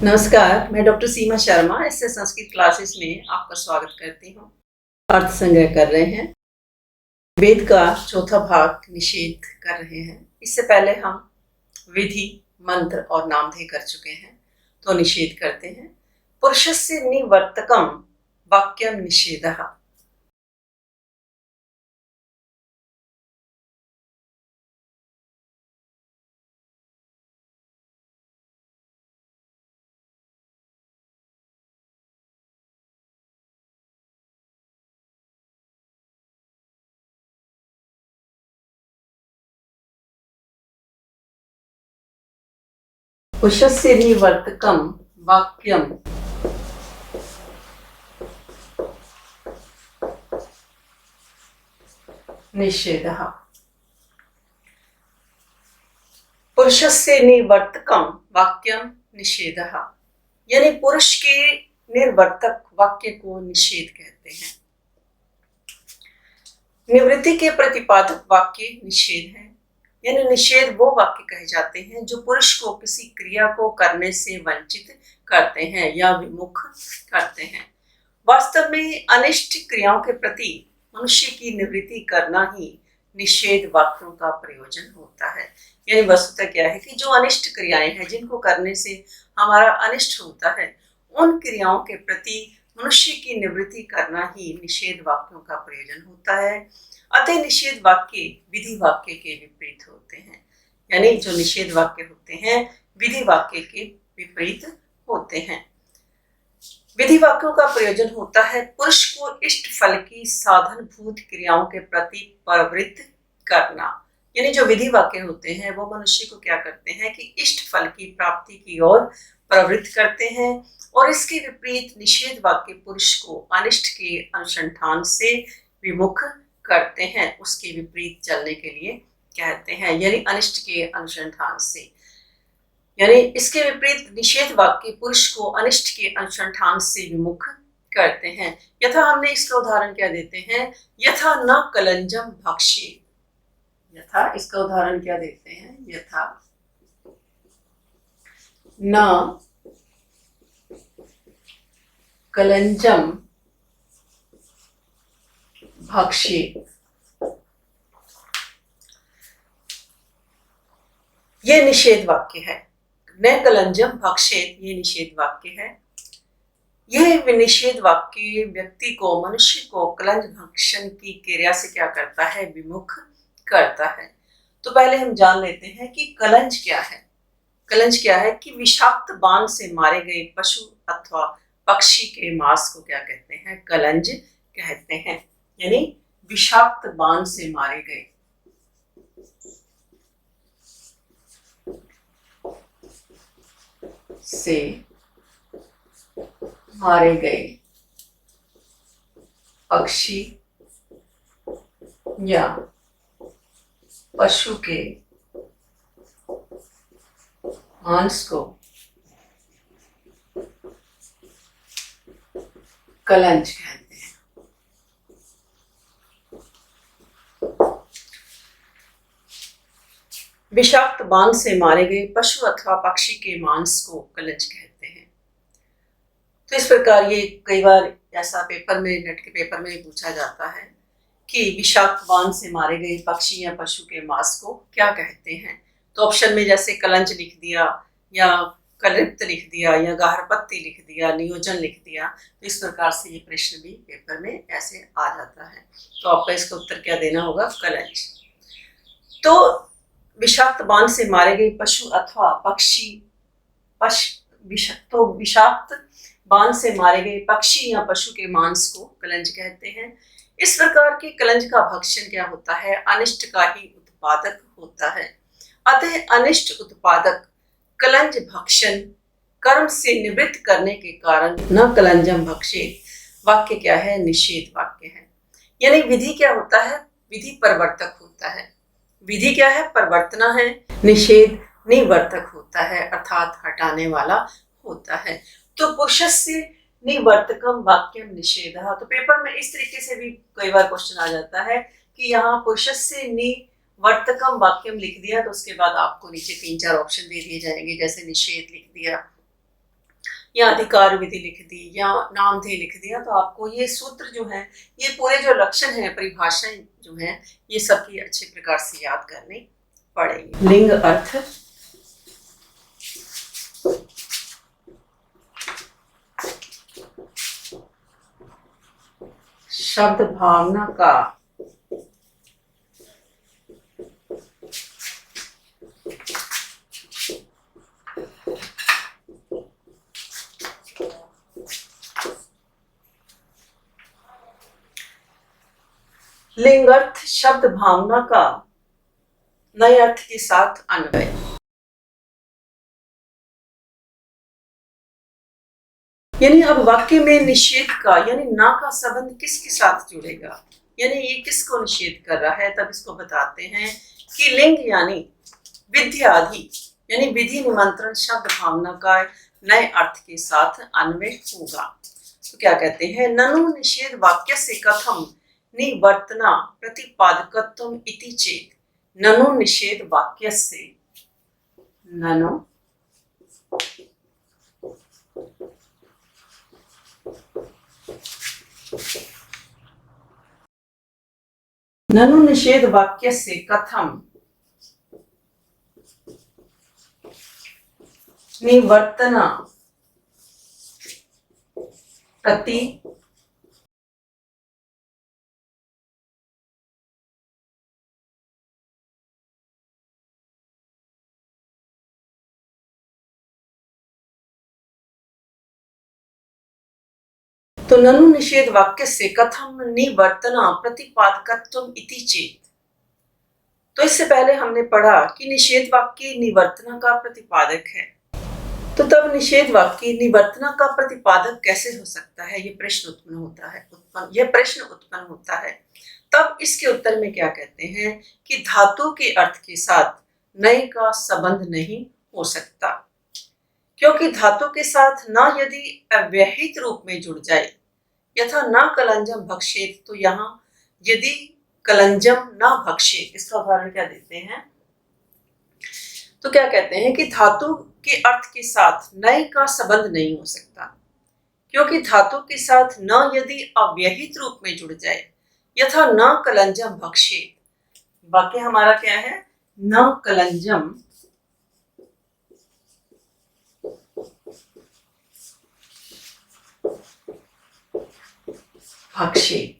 नमस्कार, मैं डॉक्टर सीमा शर्मा इससे संस्कृत क्लासेस में आपका स्वागत करती हूँ। अर्थ संग्रह कर रहे हैं। वेद का चौथा भाग निषेध कर रहे हैं। इससे पहले हम विधि, मंत्र और नामधेय कर चुके हैं, तो निषेध करते हैं। पुरुषस्य निवर्तकम वाक्यम निषेधः। पुरुषस्य निवर्तकम वाक्यम निषेधः। पुरुषस्य निवर्तकम वाक्यम निषेधः, यानी पुरुष के निर्वर्तक वाक्य को निषेध कहते हैं। निवृत्ति के प्रतिपादक वाक्य निषेध है, यानी निषेध वो वाक्य कहे जाते हैं जो पुरुष को किसी क्रिया को करने से वंचित करते हैं या विमुख करते हैं। वास्तव में अनिष्ट क्रियाओं के प्रति मनुष्य की निवृत्ति करना ही निषेध वाक्यों का प्रयोजन होता है। यानी वस्तुतः क्या है कि जो अनिष्ट क्रियाएं हैं जिनको करने से हमारा अनिष्ट होता है, उन क्रियाओं के प्रति मनुष्य की निवृत्ति करना ही निषेध वाक्यों का प्रयोजन होता है। अतः निषेध वाक्य विधि वाक्य के विपरीत होते हैं, यानी जो निषेध वाक्य होते हैं विधि वाक्य के विपरीत होते हैं। विधि वाक्यों का प्रयोजन होता है पुरुष को इष्ट फल की साधनभूत क्रियाओं के प्रति प्रवृत्त करना। यानी जो विधि वाक्य होते हैं वो मनुष्य को क्या करते हैं कि इष्ट फल की प्राप्ति की ओर प्रवृत्त करते हैं, और इसके विपरीत निषेध वाक्य पुरुष को अनिष्ट के अनुसंधान से विमुख करते हैं, उसके विपरीत चलने के लिए कहते हैं, यानी अनिष्ट के अनुसंधान से। यानी इसके विपरीत निषेध वाक्य पुरुष को अनिष्ट के अनुसंधान से विमुख करते हैं। यथा हमने इसका उदाहरण क्या देते हैं, यथा न कलंजम भक्ष्ये। यथा इसका उदाहरण क्या देते हैं, यथा न कलंजम भक्ष्ये। ये निषेध वाक्य है। न कलंजम भक्षेत, ये निषेध वाक्य है। यह निषेध वाक्य व्यक्ति को, मनुष्य को कलंज भक्षण की क्रिया से क्या करता है, विमुख करता है। तो पहले हम जान लेते हैं कि कलंज क्या है। कलंज क्या है कि विषाक्त बाण से मारे गए पशु अथवा पक्षी के मांस को क्या कहते हैं, कलंज कहते हैं। यानी विषाक्त बाण से मारे गए पक्षी या पशु के मांस को कलंज कहते हैं। विषाक्त बाण से मारे गए पशु अथवा पक्षी के मांस को कलंज कहते हैं। तो इस प्रकार ये कई बार ऐसा पेपर में, नेट के पेपर में पूछा जाता है कि विषाक्त बाण से मारे गए पक्षी या पशु के मांस को क्या कहते हैं। तो ऑप्शन में जैसे कलंज लिख दिया, या कलिप्त लिख दिया, या गाहरपत्ती लिख दिया, नियोजन लिख दिया। तो इस प्रकार से ये प्रश्न भी पेपर में ऐसे आ जाता है। तो आपका इसका उत्तर क्या देना होगा, कलंज। तो विषाक्त बाण से मारे गए पशु अथवा पक्षी, तो विषाक्त बाण से मारे गए पक्षी या पशु के मांस को कलंज कहते हैं। इस प्रकार के कलंज का भक्षण क्या होता है, अनिष्ट का ही उत्पादक होता है। अतः अनिष्ट उत्पादक कलंज भक्षण कर्म से निवृत्त करने के कारण न कलंजम भक्षेत वाक्य क्या है, निषेध वाक्य है। यानी विधि क्या होता है, विधि परिवर्तक होता है। विधि क्या है, परिवर्तना है। निषेध निवर्तक होता है, अर्थात हटाने वाला होता है। तो पुरुषस्य निवर्तकम वाक्यम निषेधः। तो पेपर में इस तरीके से भी कई बार क्वेश्चन आ जाता है कि यहाँ पुरुषस्य निवर्तकम वाक्यम लिख दिया, तो उसके बाद आपको नीचे 3-4 ऑप्शन दे दिए जाएंगे, जैसे निषेध लिख दिया, या अधिकार विधि लिख दी या नामधेय लिख दिया, तो आपको ये सूत्र जो है, ये पूरे जो लक्षण हैं, परिभाषाएं जो हैं, ये सबकी अच्छे प्रकार से याद करनी पड़ेगी। लिंग अर्थ, शब्द भावना का लिंग अर्थ शब्द भावना का नए अर्थ के साथ अन्वय। यानी अब वाक्य में निषेध का यानी ना का संबंध किसके साथ जुड़ेगा, यानी ये किसको निषेध कर रहा है, तब इसको बताते हैं कि लिंग यानी विद्यादि यानी विधि निमंत्रण शब्द भावना का नए अर्थ के साथ अन्वय होगा। तो क्या कहते हैं, ननु निषेध वाक्य से कथम निवर्तना प्रतिपादकत्वम इति चेत। ननु निषेध वाक्य से, ननु ननु निषेध वाक्य से कथम निवर्तना प्रति तो ननु निषेध वाक्य से कथम निवर्तना प्रतिपादकत्वम इति चेत। तो इससे पहले हमने पढ़ा कि निषेध वाक्य निवर्तना का प्रतिपादक है, तो तब निषेध वाक्य निवर्तना का प्रतिपादक कैसे हो सकता है, ये प्रश्न उत्पन्न होता है। तब इसके उत्तर में क्या कहते हैं कि धातु के अर्थ के साथ नए का संबंध नहीं हो सकता, क्योंकि धातु के साथ न यदि अव्यहित रूप में जुड़ जाए, यथा न कलंजम भक्षेत, तो यहाँ यदि कलंजम न भक्षेत, इसका उदाहरण क्या देते हैं, तो क्या कहते हैं कि धातु के अर्थ के साथ नए का संबंध नहीं हो सकता, क्योंकि धातु के साथ न यदि अव्यहित रूप में जुड़ जाए, यथा न कलंजम भक्षेत, वाक्य हमारा क्या है, न कलंजम भक्षेत,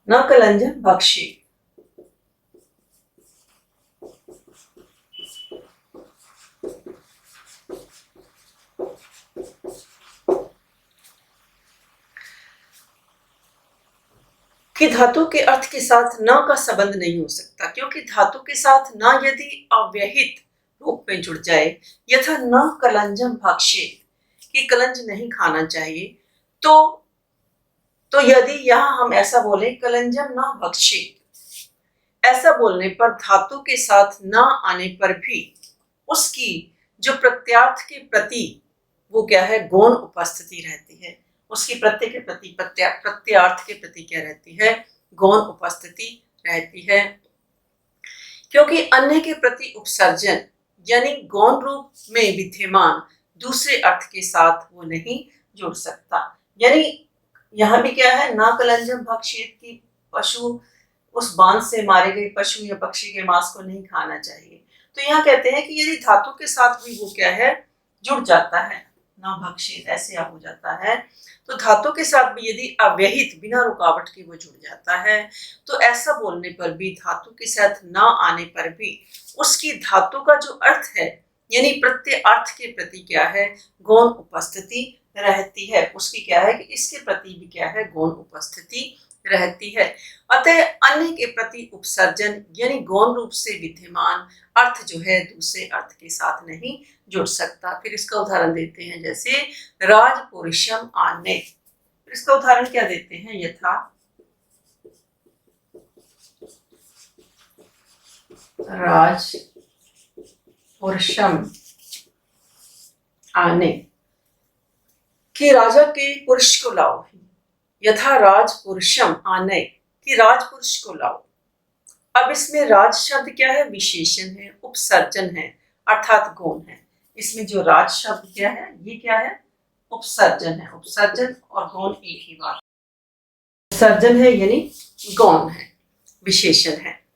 न कलंजम भक्षेत। कि धातु के अर्थ के साथ न का संबंध नहीं हो सकता, क्योंकि धातु के साथ न यदि अव्यहित रूप में जुड़ जाए, यथा न कलंजम भक्षेत, कि कलंज नहीं खाना चाहिए, तो यदि यहाँ हम ऐसा बोले कलंजम न भक्षेत, ऐसा बोलने पर धातु के साथ न आने पर भी उसकी जो प्रत्यार्थ के प्रति वो क्या है, गौण उपस्थिति रहती है, उसकी प्रत्यय के प्रति प्रत्यार्थ के प्रति क्या रहती है, गौण उपस्थिति रहती है, क्योंकि अन्य के प्रति उपसर्जन यानी गौण रूप में विद्यमान दूसरे अर्थ के साथ वो नहीं जुड़ सकता। यानी यहाँ भी क्या है, ना कलंजम भक्षेत की पशु उस बांध से मारे गए पशु या पक्षी के मांस को नहीं खाना चाहिए। तो यहाँ कहते हैं कि यदि धातु के साथ भी वो क्या है, जुड़ जाता है, ना भक्षेत ऐसे आप हो जाता है, तो धातु के साथ भी यदि अव्यहित बिना रुकावट के वो जुड़ जाता है, तो ऐसा बोलने पर भी धातु के साथ ना आने पर भी उसकी धातु का जो अर्थ है यानी प्रत्यय अर्थ के प्रति क्या है, गौण उपस्थिति रहती है, उसकी क्या है कि इसके प्रति भी क्या है, गौण उपस्थिति रहती है। अतः अन्य के प्रति उपसर्जन यानी गौण रूप से विद्यमान अर्थ जो है दूसरे अर्थ के साथ नहीं जुड़ सकता। फिर इसका उदाहरण देते हैं, जैसे राजपुरुषम आने, इसका उदाहरण क्या देते हैं, यथा राजपुरुषम आने, कि राजा के पुरुष को लाओ, यथा राजपुरुषम आने, कि राजपुरुष को लाओ। अब इसमें राज शब्द क्या है, विशेषण है, उपसर्जन है, अर्थात गौण है। इसमें जो राज शब्द क्या है, ये क्या है, उपसर्जन है, उपसर्जन और गौण एक ही बात। उपसर्जन है यानी गौण है, विशेषण है।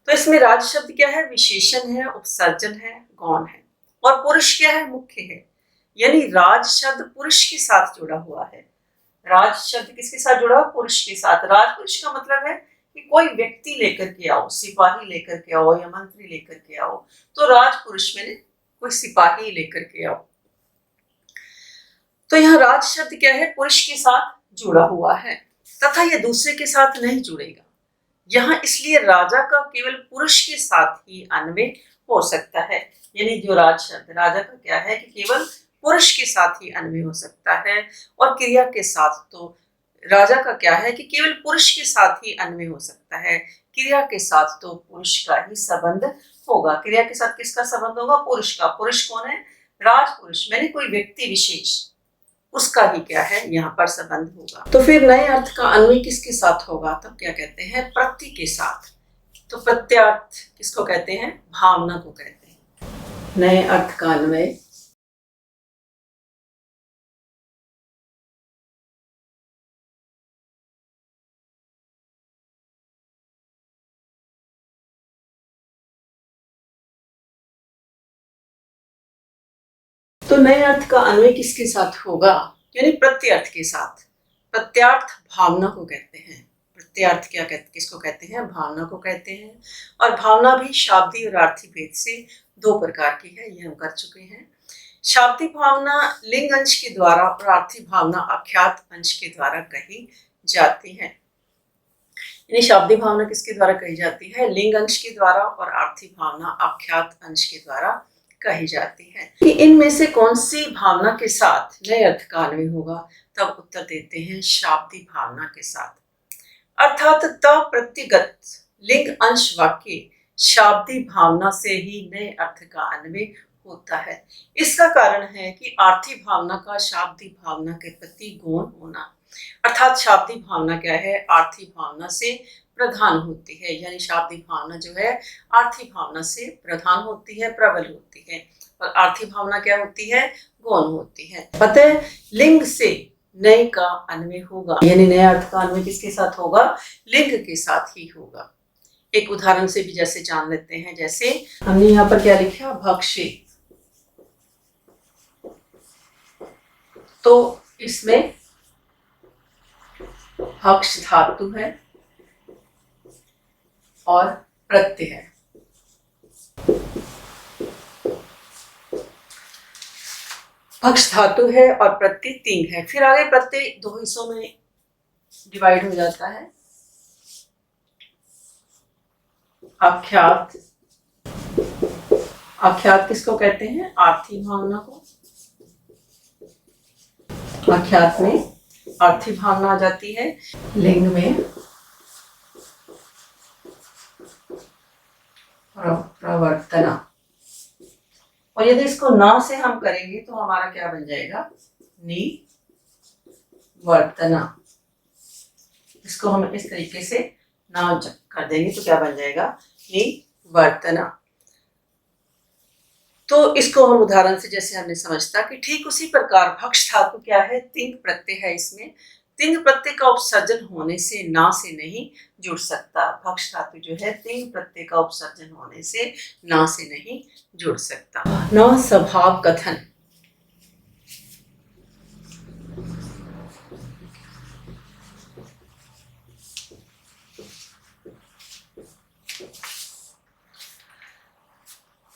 तो इसमें राज शब्द क्या है? विशेषण है, उपसर्जन है, गौण है। और पुरुष क्या है? मुख्य है। यानी राज शब्द पुरुष के साथ जुड़ा हुआ है। राज शब्द किसके साथ जुड़ा हुआ? पुरुष के साथ। राज पुरुष का मतलब है कि कोई व्यक्ति लेकर के आओ, सिपाही लेकर के आओ या मंत्री लेकर के आओ, तो राज पुरुष में कोई सिपाही लेकर के आओ। तो यहाँ राज शब्द क्या है? पुरुष के साथ जुड़ा हुआ है तथा यह दूसरे के साथ नहीं जुड़ेगा। यहाँ इसलिए राजा का केवल पुरुष के साथ ही अन्वय हो सकता है। यानी जो राज शब्द, राजा का क्या है कि केवल पुरुष के साथ ही अन्वय हो सकता है, और क्रिया के साथ तो राजा का क्या है कि केवल पुरुष के साथ ही अन्वय हो सकता है। क्रिया के साथ तो पुरुष का ही संबंध होगा। क्रिया के साथ किसका संबंध होगा? पुरुष का। पुरुष कौन है? राज पुरुष, मैंने कोई व्यक्ति विशेष, उसका ही क्या है यहाँ पर संबंध होगा। तो फिर नए अर्थ का अन्वय किसके साथ होगा? तब क्या कहते हैं? प्रत्यय के साथ। तो प्रत्यार्थ किसको कहते हैं? भावना को कहते हैं। नए अर्थ का अन्वय तो नए अर्थ का अन्वय किसके साथ होगा? यानी प्रत्यर्थ के साथ। प्रत्यार्थ भावना को कहते हैं। प्रत्यार्थ क्या कहते, किसको कहते हैं? भावना को कहते हैं। और भावना भी शाब्दिक और अर्थी भेद से दो प्रकार की है, ये हम कर चुके हैं। शाब्दिक भावना लिंग अंश के द्वारा और अर्थी भावना आख्यात अंश के द्वारा कही जाती है। यानी शाब्दिक भावना किसके द्वारा कही जाती है? लिंग अंश के द्वारा, और आर्थी भावना आख्यात अंश के द्वारा कही जाती है। कि इनमें से कौन सी भावना के साथ नए अर्थ का अन्वय होगा? तब उत्तर देते हैं शाब्दिक भावना के साथ। अर्थात त प्रत्यगत लिंग अंश वाक्य शाब्दिक भावना से ही नए अर्थ का अन्वय होता है। इसका कारण है कि आर्थी भावना का शाब्दिक भावना के प्रति गौण होना। अर्थात शाब्दिक भावना क्या है? आर्थी भावना से प्रधान होती है। यानी शाब्दिक भावना जो है आर्थी भावना से प्रधान होती है, प्रबल होती है। और आर्थी भावना क्या होती है? गौण होती है। अतः लिंग से नए का अन्वय होगा। यानी नए अर्थ का अन्वय किसके साथ होगा? लिंग के साथ ही होगा। एक उदाहरण से भी जैसे जान लेते हैं। जैसे हमने यहाँ पर क्या लिखा? भक्षे। तो इसमें भक्ष धातु है और प्रत्यय है। भक्ष धातु है और प्रत्यय तिंग है। फिर आगे प्रत्यय दो हिस्सों में डिवाइड हो जाता है। आख्यात। आख्यात किसको कहते हैं? आर्थी भावना को। आख्यात में आर्थी भावना आ जाती है। लिंग में प्रवर्तना। और यदि इसको ना से हम करेंगे तो हमारा क्या बन जाएगा? निवर्तना। इसको हम इस तरीके से ना कर देंगे तो क्या बन जाएगा? निवर्तना। तो इसको हम उदाहरण से जैसे हमने समझता कि ठीक उसी प्रकार भक्ष धातु क्या है? तिंग प्रत्यय है। इसमें तिंग प्रत्यय का उपसर्जन होने से ना से नहीं जुड़ सकता। भक्ष धातु जो है तिंग प्रत्यय का उपसर्जन होने से ना से नहीं जुड़ सकता। न स्वभाव कथन।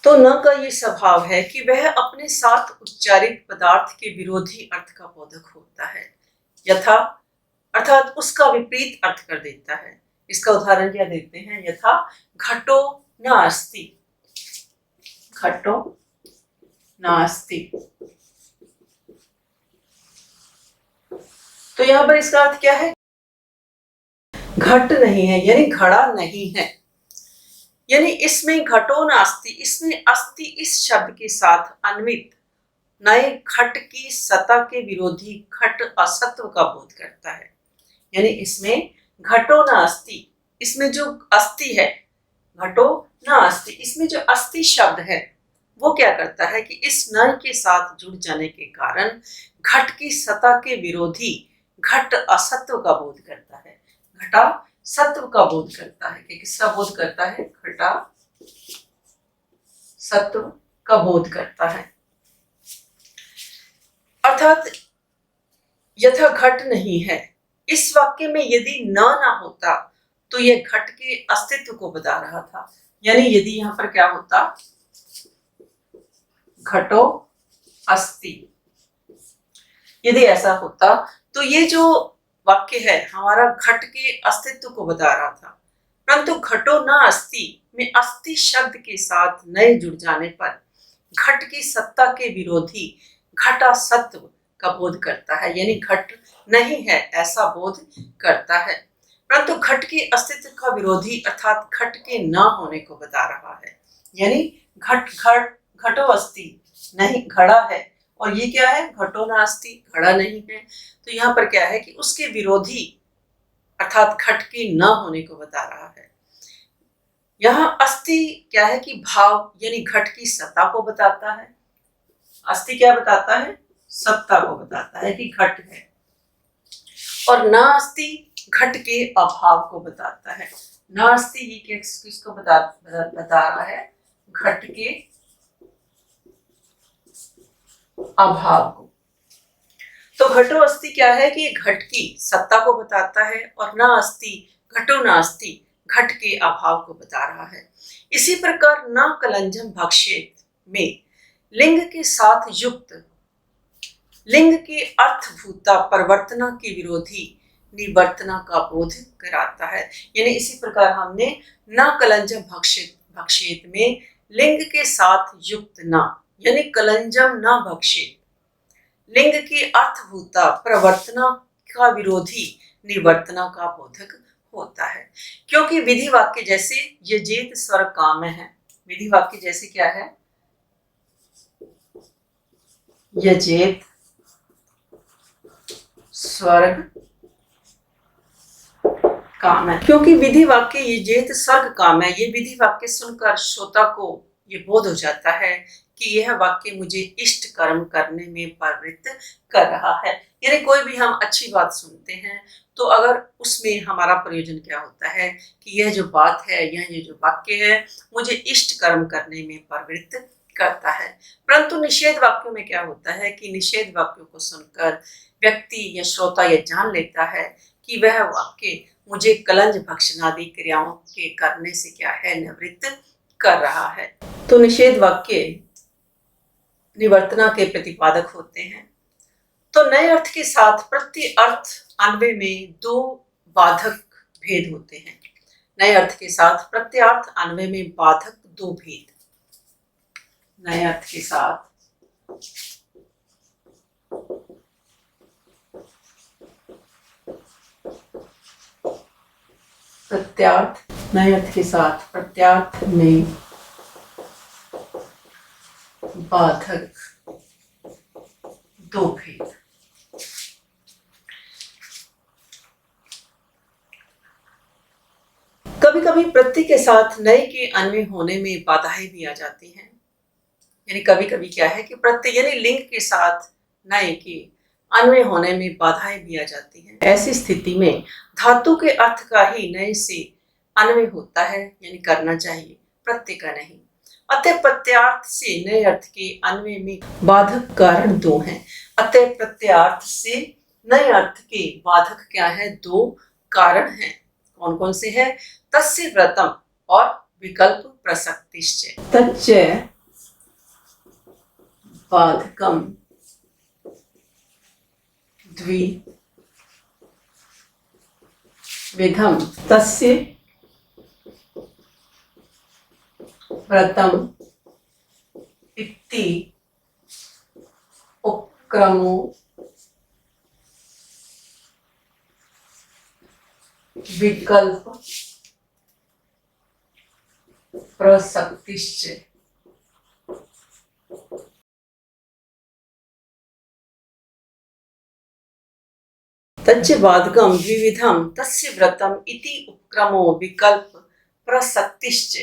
तो न का ये स्वभाव है कि वह अपने साथ उच्चारित पदार्थ के विरोधी अर्थ का बोधक होता है, यथा अर्थात उसका विपरीत अर्थ कर देता है। इसका उदाहरण क्या देते हैं? यथा घटो नास्ति। घटो नास्ति। तो यहां पर इसका अर्थ क्या है? घट नहीं है, यानी घड़ा नहीं है। यानी इसमें घटो नास्ति, इसमें अस्ति इस शब्द के साथ अन्वित नए घट की सतह के विरोधी घट असत्व का बोध करता है। यानी इसमें घटो नास्ति, इसमें जो अस्ति है, घटो नास्ति, इसमें जो अस्ति शब्द है वो क्या करता है कि इस नय के साथ जुड़ जाने के कारण घट की सत्ता के विरोधी घट असत्व का बोध करता है। घटा सत्व का बोध करता है कि किसका बोध करता है? घटा सत्व का बोध करता है। अर्थात यथा घट नहीं है। इस वाक्य में यदि न ना होता तो यह घट के अस्तित्व को बता रहा था। यानी यदि यहां पर क्या होता? घटो अस्ति, यदि ऐसा होता तो ये जो वाक्य है हमारा घट के अस्तित्व को बता रहा था। परंतु घटो न अस्ति में अस्ति शब्द के साथ नए जुड़ जाने पर घट की सत्ता के विरोधी घटा सत्व का बोध करता है। यानी घट नहीं है ऐसा बोध करता है। परंतु घट के अस्तित्व का विरोधी अर्थात घट के न होने को बता रहा है। यानी घटो अस्ति नहीं, घड़ा है, और ये क्या है? घटो नास्ति, घड़ा नहीं है। तो यहाँ पर क्या है कि उसके विरोधी अर्थात घट के न होने को बता रहा है। यहाँ अस्ति क्या है कि भाव यानी घट की सत्ता को बताता है। अस्ति क्या बताता है? सत्ता को बताता है कि घट है। और नास्ति घट के अभाव को बताता है। नास्ति ये किसको बता रहा है? घट के अभाव को। तो घटो अस्ति क्या है कि घट की सत्ता को बताता है, और न अस्ति घटो नास्ति घट के अभाव को बता रहा है। इसी प्रकार न कलंजम भक्षेत में लिंग के साथ युक्त लिंग के अर्थभूता परिवर्तना के विरोधी निवर्तना का बोध कराता है। यानी इसी प्रकार हमने न कलंजम भक्षेत में लिंग के साथ युक्त न यानी कलंजम न भक्षेत लिंग की अर्थभूता प्रवर्तना का विरोधी निवर्तना का बोधक होता है। क्योंकि विधि वाक्य जैसे यजेत स्वर्ग काम है। विधि वाक्य जैसे क्या है? यजेत स्वर्ग काम है। क्योंकि विधि वाक्य यजेत स्वर्ग काम है, ये विधि वाक्य सुनकर श्रोता को ये बोध हो जाता है कि यह वाक्य मुझे इष्ट कर्म करने में प्रवृत्त कर रहा है। यानी कोई भी हम अच्छी बात सुनते हैं तो अगर उसमें हमारा प्रयोजन क्या होता है कि यह जो बात है, यह ये जो वाक्य है मुझे इष्ट कर्म करने में प्रवृत्त करता है। परंतु निषेध वाक्यों में क्या होता है कि निषेध वाक्यों को सुनकर व्यक्ति या श्रोता यह जान लेता है कि वह वाक्य मुझे कलंज भक्षणादि क्रियाओं के करने से क्या है? निवृत्त कर रहा है। तो निषेध वाक्य निवर्तना के प्रतिपादक होते हैं। तो नए अर्थ के साथ प्रत्यय अर्थ अन्वय में दो बाधक भेद होते हैं। नए अर्थ के साथ प्रत्ययार्थ अन्वय में बाधक दो भेद। नए अर्थ के साथ प्रत्यार्थ नए अर्थ के साथ प्रत्यार्थ में बाधक दो भेद। कभी कभी प्रत्यय के साथ नए के अन्वय होने में बाधाएं भी आ जाती हैं। यानी कभी कभी क्या है कि प्रत्यय यानी लिंग के साथ नए के अन्वय होने में बाधाएं भी आ जाती हैं। ऐसी स्थिति में धातु के अर्थ का ही नए से अन्वय होता है, यानी करना चाहिए, प्रत्यय का नहीं। अतः प्रत्यार्थ से नए अर्थ के अन्वय में बाधक कारण दो हैं। अतः प्रत्यार्थ से नए अर्थ के बाधक क्या है? दो कारण हैं। कौन कौन से हैं? तस्य व्रतम और विकल्प प्रसक्तिश्च। तच्च बाधकम द्विविधम तस्य व्रतम इति उपक्रमो विकल्प प्रसक्तिश्च। तच्च बाधकम द्विविधम तस्य व्रतम इति उपक्रमो विकल्प प्रसक्तिश्च।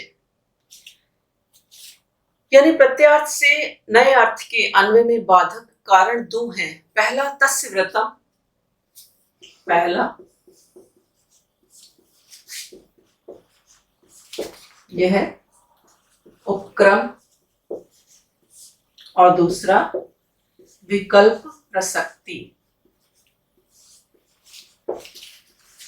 यानी प्रत्यार्थ से नए अर्थ के अन्वय में बाधक कारण दो हैं। पहला तस्य व्रतम, पहला यह है उपक्रम और दूसरा विकल्प प्रसक्ति,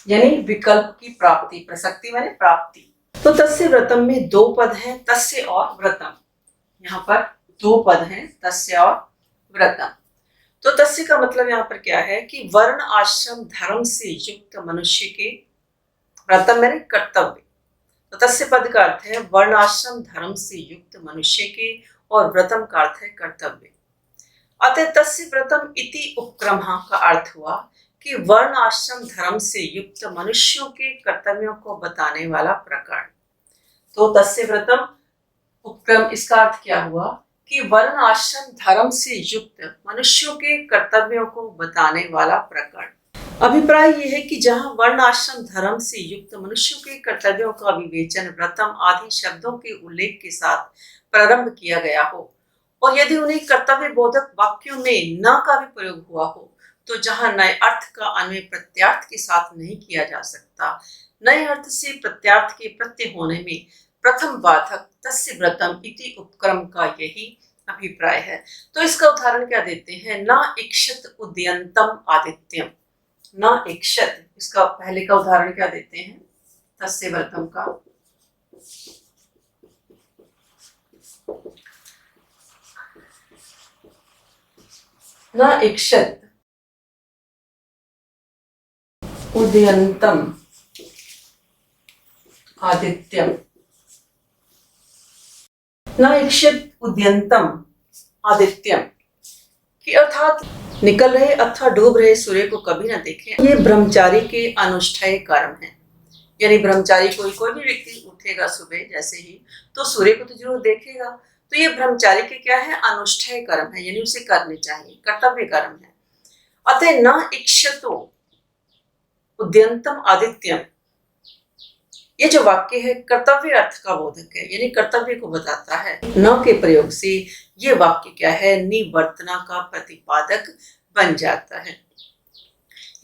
यानी विकल्प की प्राप्ति। प्रसक्ति माने प्राप्ति। तो तस्य व्रतम में दो पद हैं, तस्य और व्रतम। यहाँ पर दो पद हैं, तस्य और व्रतम। तो तस्य का मतलब यहाँ पर क्या है कि वर्ण आश्रम धर्म से युक्त मनुष्य के, व्रतम माने कर्तव्य, तो तस्य पद का अर्थ है वर्ण आश्रम धर्म से युक्त मनुष्य के, और व्रतम का अर्थ है कर्तव्य। अतः तस्य व्रतम इति उपक्रमः का अर्थ हुआ कि वर्ण आश्रम धर्म से युक्त मनुष्यों के कर्तव्यों को बताने वाला प्रकरण। तो तस्य व्रतम उपक्रम, इसका अर्थ क्या हुआ कि वर्ण आश्रम धर्म से युक्त मनुष्यों के कर्तव्यों को बताने वाला प्रकरण। अभिप्राय यह है कि जहां वर्ण आश्रम धर्म से युक्त मनुष्यों के कर्तव्यों का विवेचन व्रतम आदि शब्दों के उल्लेख के साथ प्रारंभ किया गया हो, और यदि उन्हें कर्तव्य बोधक वाक्यों में न का भी प्रयोग हुआ हो, तो जहां नए अर्थ का अन्वय प्रत्यार्थ के साथ नहीं किया जा सकता, नए अर्थ से प्रत्यार्थ के प्रत्यय होने में प्रथम बाधक तस्य व्रतम इति उपक्रम का यही अभिप्राय है। तो इसका उदाहरण क्या देते हैं, न इक्षत उदयंतम आदित्यम, न इक्षत, इसका पहले का उदाहरण क्या देते हैं तस्य व्रतम का, न इक्षत उदयंतम आदित्यम, न इक्षत उदयंतम आदित्यम, कि अर्थात निकल रहे अथवा डूब रहे सूर्य को कभी ना देखें। ये ब्रह्मचारी के अनुष्ठेय कर्म है। यानी ब्रह्मचारी कोई भी व्यक्ति उठेगा सुबह जैसे ही, तो सूर्य को तो जरूर देखेगा। तो ये ब्रह्मचारी के क्या है, अनुष्ठेय कर्म है, यानी उसे करने चाहिए, कर्तव्य कर्म है। अतः न इक्षतो उद्यंतम आदित्यम, ये जो वाक्य है कर्तव्य अर्थ का बोधक है, यानी कर्तव्य को बताता है। न के प्रयोग से ये वाक्य क्या है, निवर्तना का प्रतिपादक बन जाता है।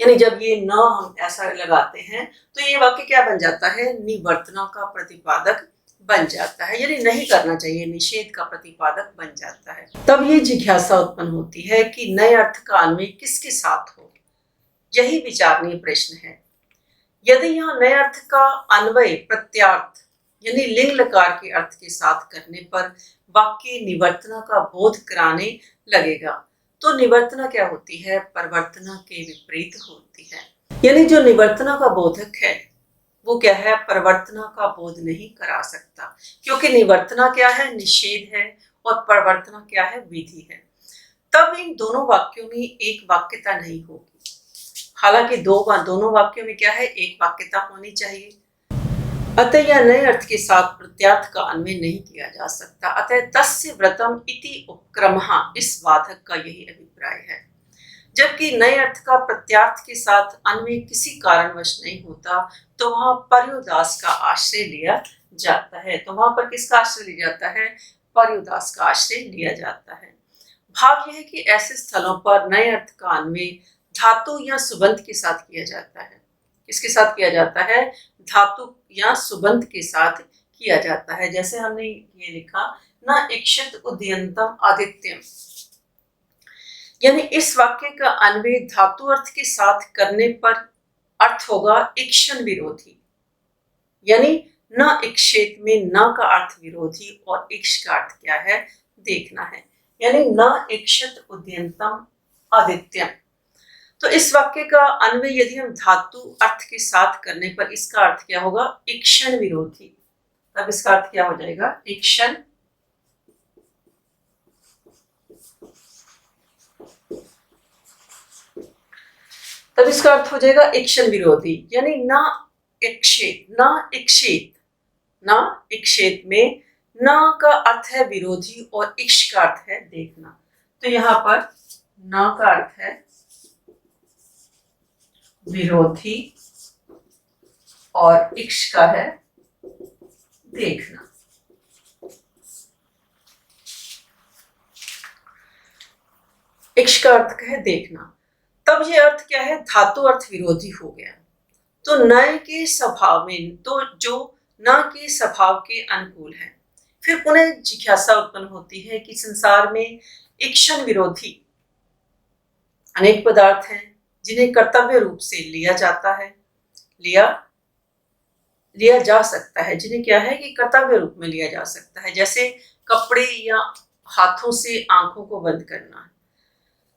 यानी जब ये न हम ऐसा लगाते हैं तो ये वाक्य क्या बन जाता है, निवर्तना का प्रतिपादक बन जाता है, यानी नहीं करना चाहिए, निषेध का प्रतिपादक बन जाता है। तब ये जिज्ञासा उत्पन्न होती है कि नए अर्थ का अन्वय किसके साथ हो, यही विचारणीय प्रश्न है। यदि यहाँ नए अर्थ का अन्वय प्रत्यार्थ यानी लिंग लकार के अर्थ के साथ करने पर वाक्य निवर्तना का बोध कराने लगेगा, तो निवर्तना क्या होती है, परिवर्तना के विपरीत होती है। यानी जो निवर्तना का बोधक है वो क्या है, परिवर्तना का बोध नहीं करा सकता, क्योंकि निवर्तना क्या है, निषेध है, और परिवर्तना क्या है, विधि है। तब इन दोनों वाक्यों में एक वाक्यता नहीं होगी। हालांकि दोनों वाक्यों में क्या है, एक वाक्यता होनी चाहिए। अतः यह नए अर्थ के साथ प्रत्यार्थ का अन्वय नहीं किया जा सकता। अतः तस्य व्रतम इति उपक्रमः, इस बाधक का यही अभिप्राय है। जबकि नए अर्थ का प्रत्यार्थ के साथ अन्वय किसी कारणवश नहीं होता, तो वहां पर्युदास का आश्रय लिया जाता है। तो वहां पर किसका आश्रय लिया जाता है, पर्युदास का आश्रय लिया जाता है। भाव यह है कि ऐसे स्थलों पर नए अर्थ का अन्वय धातु या सुबंत के साथ किया जाता है। किसके साथ किया जाता है, धातु या सुबंत के साथ किया जाता है। जैसे हमने ये लिखा, न इक्षत उदयंतम आदित्यम, यानी इस वाक्य का अन्वय धातु अर्थ के साथ करने पर अर्थ होगा इक्षण विरोधी। यानी न इक्षेत में न का अर्थ विरोधी और इक्ष का अर्थ क्या है देखना है। यानी न इक्षत उदयंतम आदित्यम, तो इस वाक्य का अन्वय यदि हम धातु अर्थ के साथ करने पर इसका अर्थ क्या होगा, इक्षण विरोधी। तब इसका अर्थ क्या हो जाएगा, इक्षण तब इसका अर्थ हो जाएगा इक्षण विरोधी। यानी न इक्षेत, न इक्षेत, न इक्षेत में न का अर्थ है विरोधी और इक्ष का अर्थ है देखना। तो यहाँ पर न का अर्थ है विरोधी और इक्ष का है देखना। प्रत्यक्ष का अर्थ है देखना। तब ये अर्थ क्या है, धातु अर्थ विरोधी हो गया। तो न के स्वभाव में, तो जो न के स्वभाव के अनुकूल है। फिर पुनः जिज्ञासा उत्पन्न होती है कि संसार में एक क्षण विरोधी अनेक पदार्थ हैं जिन्हें कर्तव्य रूप से लिया जाता है, लिया जा सकता है, जिन्हें क्या है कि कर्तव्य रूप में लिया जा सकता है, जैसे कपड़े या हाथों से आंखों को बंद करना।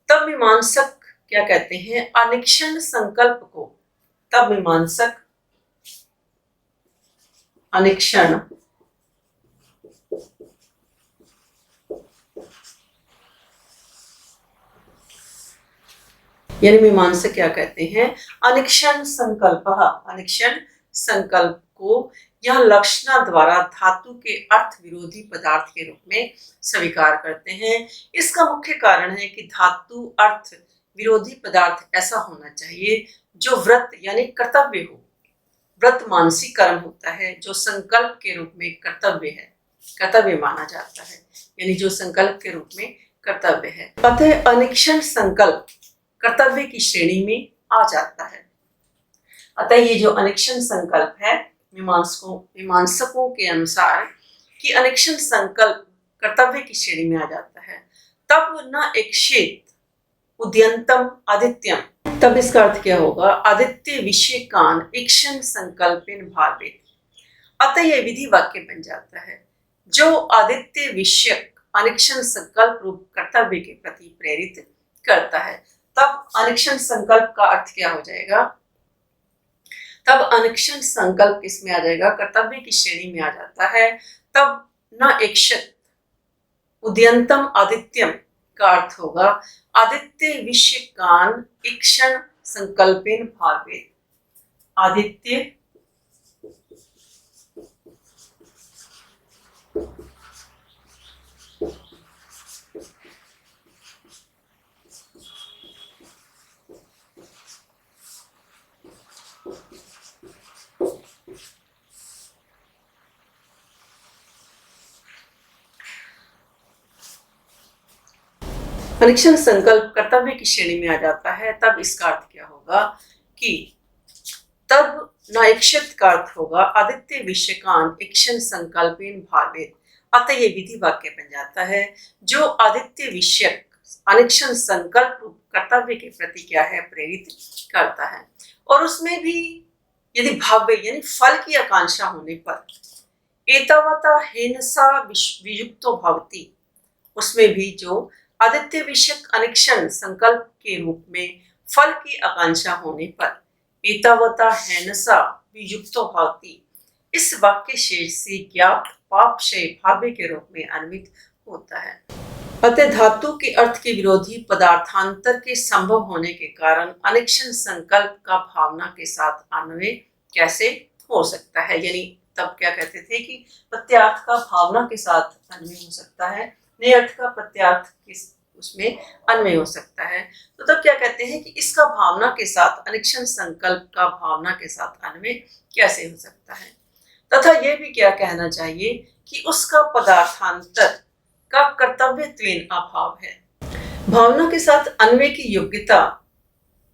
तब मीमांसक क्या कहते हैं, अनिक्षण संकल्प को, तब मीमांसक अनिक्षण यानी मीमांसक क्या कहते हैं, अनिक्षण संकल्प, अनिक्षण संकल्प को यह लक्षणा द्वारा धातु के अर्थ विरोधी पदार्थ के रूप में स्वीकार करते हैं। इसका मुख्य कारण है कि धातु अर्थ विरोधी पदार्थ ऐसा होना चाहिए जो व्रत यानी कर्तव्य हो। व्रत मानसिक कर्म होता है जो संकल्प के रूप में कर्तव्य है, कर्तव्य माना जाता है, यानी जो संकल्प के रूप में कर्तव्य है। अतः अनिक्षण संकल्प कर्तव्य की श्रेणी में आ जाता है। अतः ये जो अनिक्षण संकल्प है, मीमांसकों के अनुसार कि अनिक्षण संकल्प कर्तव्य की श्रेणी में आ जाता है। तब न इक्षेत उद्यंतम आदित्यम, तब इसका अर्थ क्या होगा, आदित्य विषय कान इक्षण संकल्पेन भावेत। अतः यह विधि वाक्य बन जाता है, जो आदित्य विषयक अनिक्षण संकल्प रूप कर्तव्य के प्रति प्रेरित करता है। तब अनिक्षण संकल्प का अर्थ क्या हो जाएगा, तब अनिक्षण संकल्प किसमें आ जाएगा, कर्तव्य की श्रेणी में आ जाता है। तब न इक्षत उद्यंतम आदित्यम का अर्थ होगा आदित्य विषय कान इक्षण संकल्पेन भावेत। आदित्य अनिक्षण संकल्प कर्तव्य की श्रेणी में आ जाता है। तब इसका अर्थ क्या होगा कि तब नैक्षत का अर्थ होगा आदित्य विषयकान इक्षण संकल्पेन भावेत। अतः ये विधि वाक्य बन जाता है, जो आदित्य विषयक अनिक्षण संकल्प रूप कर्तव्य के प्रति क्या है, प्रेरित करता है। और उसमें भी यदि भाव्य यानी फल की आकांक्षा होने पर एतावता हेनसा वियुक्तो भवति, उसमें भी जो आदित्य विषयक अनिक्षण संकल्प के रूप में फल की आकांक्षा होने पर एतावता हेनसा वियुक्तो भवति, इस वाक्य शेष से ज्ञात पापक्षय भाव्य के रूप में अन्वित होता है। अतः धातु के अर्थ के विरोधी पदार्थांतर के संभव होने के कारण अनिक्षण संकल्प का भावना के साथ अन्वय कैसे हो सकता है, यानी तब क्या कहते थे कि प्रत्यार्थ का भावना के साथ अन्वय हो सकता है, नए अर्थ का प्रत्यार्थ उसमें अन्वय हो सकता है। तो तब क्या कहते हैं कि इसका भावना के साथ, अनिक्षण संकल्प का भावना के साथ अन्वय कैसे हो सकता है। तथा यह भी क्या कहना चाहिए कि उसका पदार्थांतर का कर्तव्यत्वेन अभाव है। भावना के साथ अन्वय की योग्यता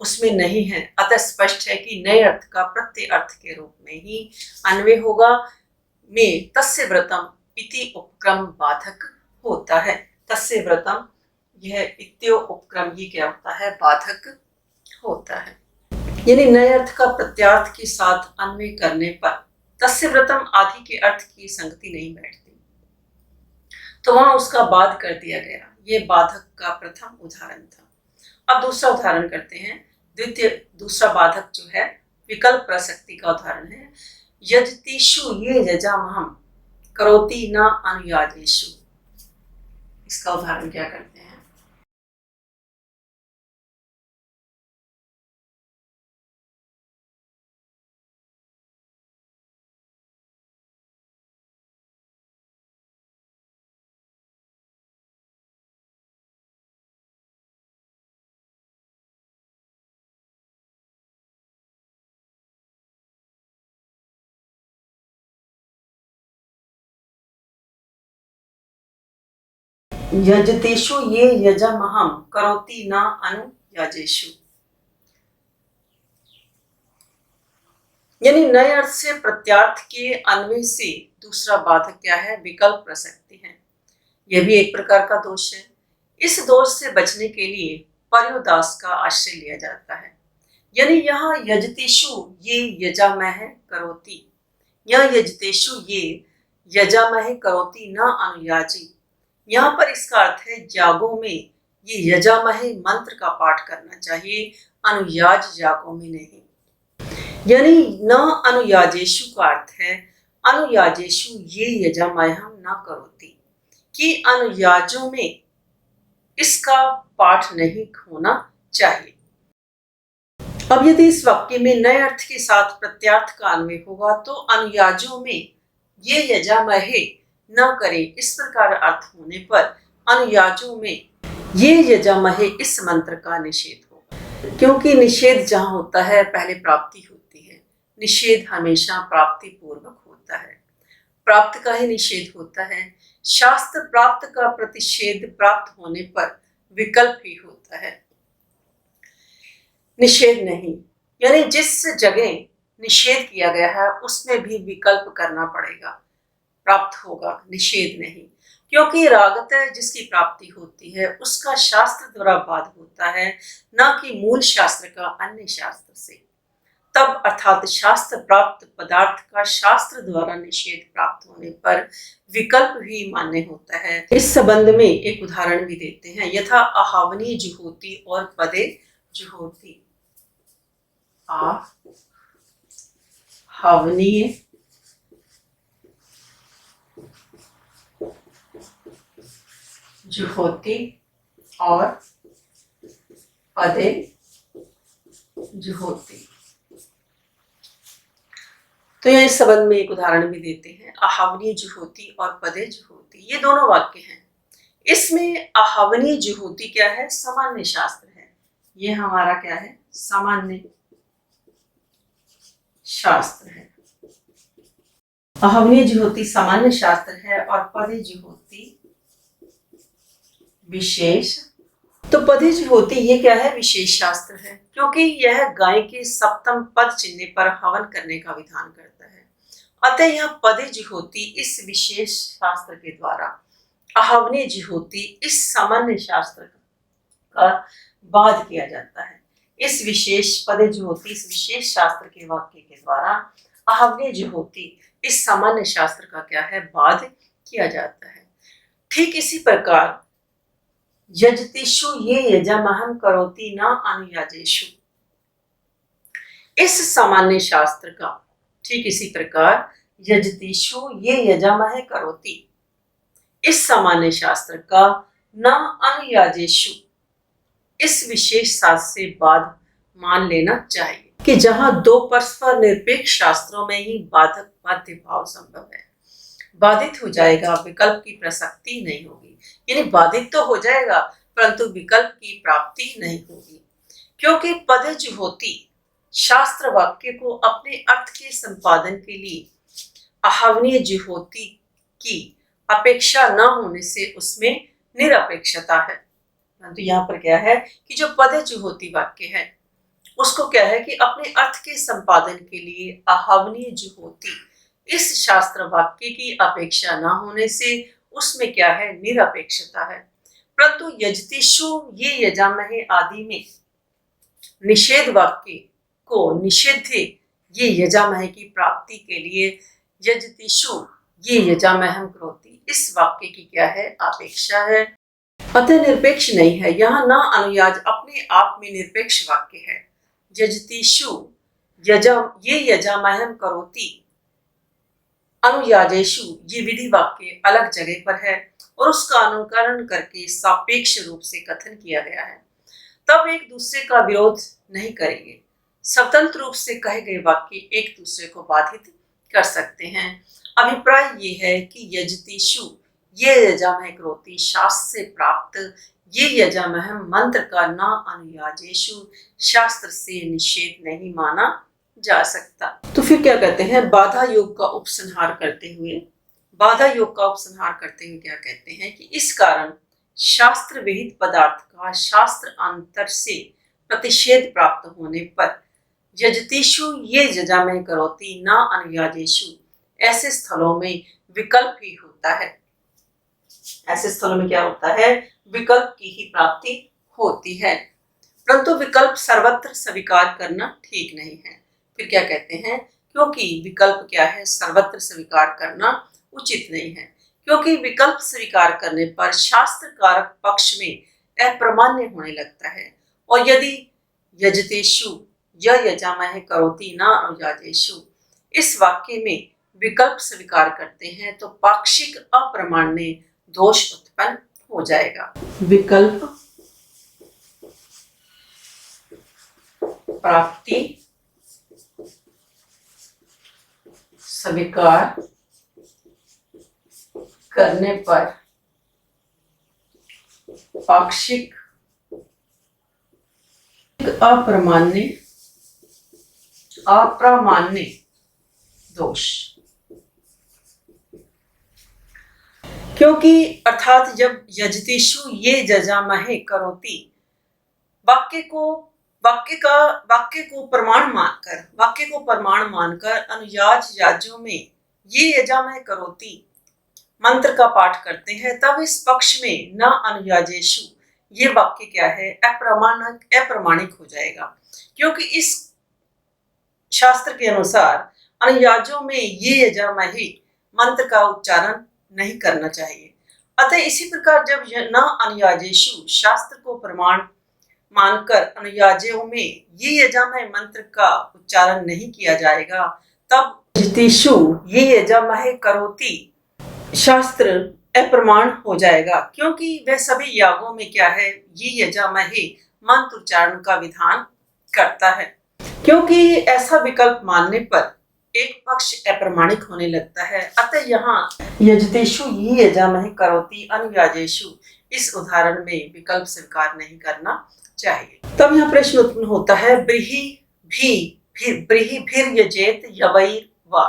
उसमें नहीं है। अतः स्पष्ट है कि नए अर्थ का प्रत्यय अर्थ के रूप में ही अन्वय होगा। में तस्य व्रतम इति उपक्रम बाधक होता है। तस्य व्रतम, यह इत्यो उपक्रम ही क्या होता है, बाधक होता है। यानी नए अर्थ का प्रत्यार्थ के साथ अन्वय करने पर तस्य व्रतम आदि के अर्थ की संगति नहीं बैठती, तो वहां उसका बाध कर दिया गया। ये बाधक का प्रथम उदाहरण था। अब दूसरा उदाहरण करते हैं। दूसरा बाधक जो है विकल्प प्रसक्ति का उदाहरण है। यजतिषु ये यजामहम करोति न अनुयाजेषु, इसका उदाहरण क्या करते हैं। यजतेषु ये यजमहं करोति न अनुयाजेषु। यानी नए अर्थ से प्रत्यार्थ के अन्वय से दूसरा बाधक क्या है? विकल्प प्रसक्ति है। यह भी एक प्रकार का दोष है। इस दोष से बचने के लिए पर्योदास का आश्रय लिया जाता है। यानी यहाँ यजतेषु ये यजामह करोति, यह यजतेषु ये यजामह करोति न अनुयाजी। यहाँ पर इसका अर्थ है यागों में ये यजामह मंत्र का पाठ करना चाहिए, अनुयाज यागों में नहीं। यानी न अनुयाजेषु का अर्थ है अनुयाजेषु ये यजामहं न करोति, कि अनुयाजों में इसका पाठ नहीं होना चाहिए। अब यदि इस वाक्य में नए अर्थ के साथ प्रत्यार्थ का अन्वय होगा तो अनुयाजों में ये यजामहे न करे, इस प्रकार अर्थ होने पर अनुयाजों में ये यजामहे इस मंत्र का निषेध होगा, क्योंकि निषेध जहां होता है पहले प्राप्ति होती है। निषेध हमेशा प्राप्ति पूर्वक होता है, प्राप्त का ही निषेध होता है। शास्त्र प्राप्त का प्रतिषेध प्राप्त होने पर विकल्प ही होता है, निषेध नहीं। यानी जिस जगह निषेध किया गया है उसमें भी विकल्प करना पड़ेगा, प्राप्त होगा, निषेध नहीं। क्योंकि रागतः जिसकी प्राप्ति होती है उसका शास्त्र द्वारा बाध होता है, न कि मूल शास्त्र का अन्य शास्त्र से। तब अर्थात शास्त्र प्राप्त पदार्थ का शास्त्र द्वारा निषेध प्राप्त होने पर विकल्प ही मान्य होता है। इस संबंध में एक उदाहरण भी देते हैं, यथा आहावनीय जुहोति और पदे जुहोति। आहावनीय जुहोति और पदे जुहोति। तो यह इस संबंध में एक उदाहरण भी देते हैं, आहावनीय जुहोति और पदे जुहोति। ये दोनों वाक्य हैं। इसमें आहावनीय जुहोति क्या है? सामान्य शास्त्र है। ये हमारा क्या है? सामान्य शास्त्र है। आहावनीय जुहोति सामान्य शास्त्र है और पदे जुहोति विशेष। तो पदे जुहोति ये क्या है? विशेष शास्त्र है, क्योंकि यह गाय के सप्तम पद चिन्ह पर हवन करने का विधान करता है। अतः यह पदे जुहोति इस विशेष शास्त्र के द्वारा, आहावनीय जुहोति इस सामान्य शास्त्र का बाध किया जाता है। इस विशेष पदे जुहोति इस विशेष शास्त्र के वाक्य के द्वारा, आहावनीय जुहोति इस सामान्य शास्त्र का क्या है? बाध किया जाता है। ठीक इसी प्रकार यजतेषु ये यजामहं करोति न अनुयाजेषु, इस सामान्य शास्त्र का ठीक इसी प्रकार यजतेषु ये यजामह करोति इस सामान्य शास्त्र का न अनुयाजेषु इस विशेष शास्त्र से बाध मान लेना चाहिए कि जहां दो परस्पर निरपेक्ष शास्त्रों में ही बाधक बाध्य भाव संभव है, बाधित हो जाएगा, विकल्प की प्रसक्ति नहीं होगी। यानी बाधित तो हो जाएगा परंतु विकल्प की प्राप्ति नहीं होगी, क्योंकि पदे जुहोति शास्त्र वाक्य को अपने अर्थ के संपादन के लिए आहावनीय जुहोति की अपेक्षा न होने से उसमें निरपेक्षता है। तो यहाँ पर क्या है कि जो पदे जुहोति वाक्य है उसको क्या है कि अपने अर्थ के संपादन के लिए आहावनीय जुहोति इस शास्त्र वाक्य की अपेक्षा न होने से उसमें क्या है? निरपेक्षता है। परंतु यजतेषु ये यजामहे आदि में निषेध वाक्य को निषिद्ध ये यजामह की प्राप्ति के लिए यजतेषु ये यजामहं करोति इस वाक्य की क्या है? अपेक्षा है। अतः निरपेक्ष नहीं है। यहाँ न अनुयाज अपने आप में निरपेक्ष वाक्य है। यजतेषु ये यजामहं करोति, अनुयाजेषु ये विधि वाक्य अलग जगह पर है और उसका अनुकरण करके सापेक्ष रूप से कथन किया गया है। तब एक दूसरे का विरोध नहीं करेंगे। स्वतंत्र रूप से कहे गए वाक्य एक दूसरे को बाधित कर सकते हैं। अभिप्राय ये है कि यजतेषु ये यजामह करोति शास्त्र से प्राप्त ये यजामह मंत्र का न अनुयाजेषु शास्त्र से निषेध नहीं माना जा सकता। तो फिर क्या कहते हैं? बाधा योग का उपसंहार करते हुए क्या कहते हैं कि इस कारण शास्त्र विहित पदार्थ का शास्त्र अंतर से प्रतिषेध प्राप्त होने पर यजतेषु ये जजामय करोति न अनुयाजेषु, ऐसे स्थलों में विकल्प ही होता है। ऐसे स्थलों में क्या होता है? विकल्प की ही प्राप्ति होती है, परंतु विकल्प सर्वत्र स्वीकार करना ठीक नहीं है। फिर क्या कहते हैं? क्योंकि विकल्प क्या है? सर्वत्र स्वीकार करना उचित नहीं है, क्योंकि विकल्प स्वीकार करने पर शास्त्र कारक पक्ष में अप्रमाण्य होने लगता है। और यदि यजतेषु यजामहे करोति न अनुयाजेषु इस वाक्य में विकल्प स्वीकार करते हैं तो पाक्षिक अप्रमाण्य दोष उत्पन्न हो जाएगा। विकल्प प्राप्ति स्वीकार करने पर पाक्षिक अप्रामाण्य दोष, क्योंकि अर्थात जब यजतेषु ये जजामहे करोति वाक्य को प्रमाण मानकर अनुयाज याजों में ये यजामय करोति मंत्र का पाठ करते हैं, तब इस पक्ष में न अनुयाजेषु ये वाक्य क्या है? अप्रमाणिक हो जाएगा, क्योंकि इस शास्त्र के अनुसार अनुयाजों में ये यजामहे मंत्र का उच्चारण नहीं करना चाहिए। अतः इसी प्रकार जब न अनुयाजेषु शास्त्र को प्रमाण मानकर अनुयाजों में ये यजामय मंत्र का उच्चारण नहीं किया जाएगा, तब यजतेषु ये यजामहे करोति शास्त्र अप्रमाण हो जाएगा, क्योंकि वह सभी यागों में क्या है? ये यजामहे मंत्र उच्चारण का विधान करता है। क्योंकि ऐसा विकल्प मानने पर एक पक्ष अप्रमाणिक होने लगता है, अतः यहाँ यजतेषु ये यजामहे करोति अनुयाजेषु इस उदाहरण में विकल्प स्वीकार नहीं करना चाहिए। तब यहाँ प्रश्न उत्पन्न होता है, ब्रीहि भीर यजेत यवैर वा,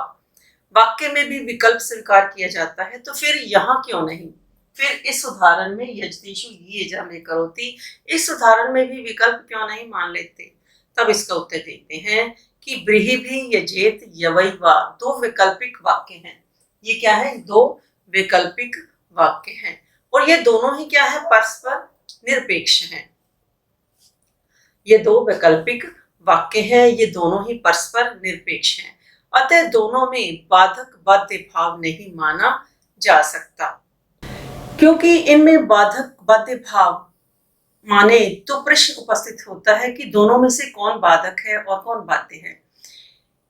वाक्य में भी विकल्प स्वीकार किया जाता है, तो फिर यहाँ क्यों नहीं? फिर इस उदाहरण में यजतेषु ये यजामहे करोति, इस उदाहरण में भी विकल्प क्यों नहीं मान लेते? तब इसका उत्तर देते हैं कि ब्रीहि भी यजेत यवै वा दो वैकल्पिक वाक्य हैं। ये क्या है? दो वैकल्पिक वाक्य हैं, और ये दोनों ही क्या है? परस्पर निरपेक्ष हैं। ये दो वैकल्पिक वाक्य हैं, ये दोनों ही परस्पर निरपेक्ष हैं, अतः दोनों में बाधक बाध्य भाव नहीं माना जा सकता। क्योंकि इनमें बाधक बाध्य भाव माने तो प्रश्न उपस्थित होता है कि दोनों में से कौन बाधक है और कौन बाध्य है।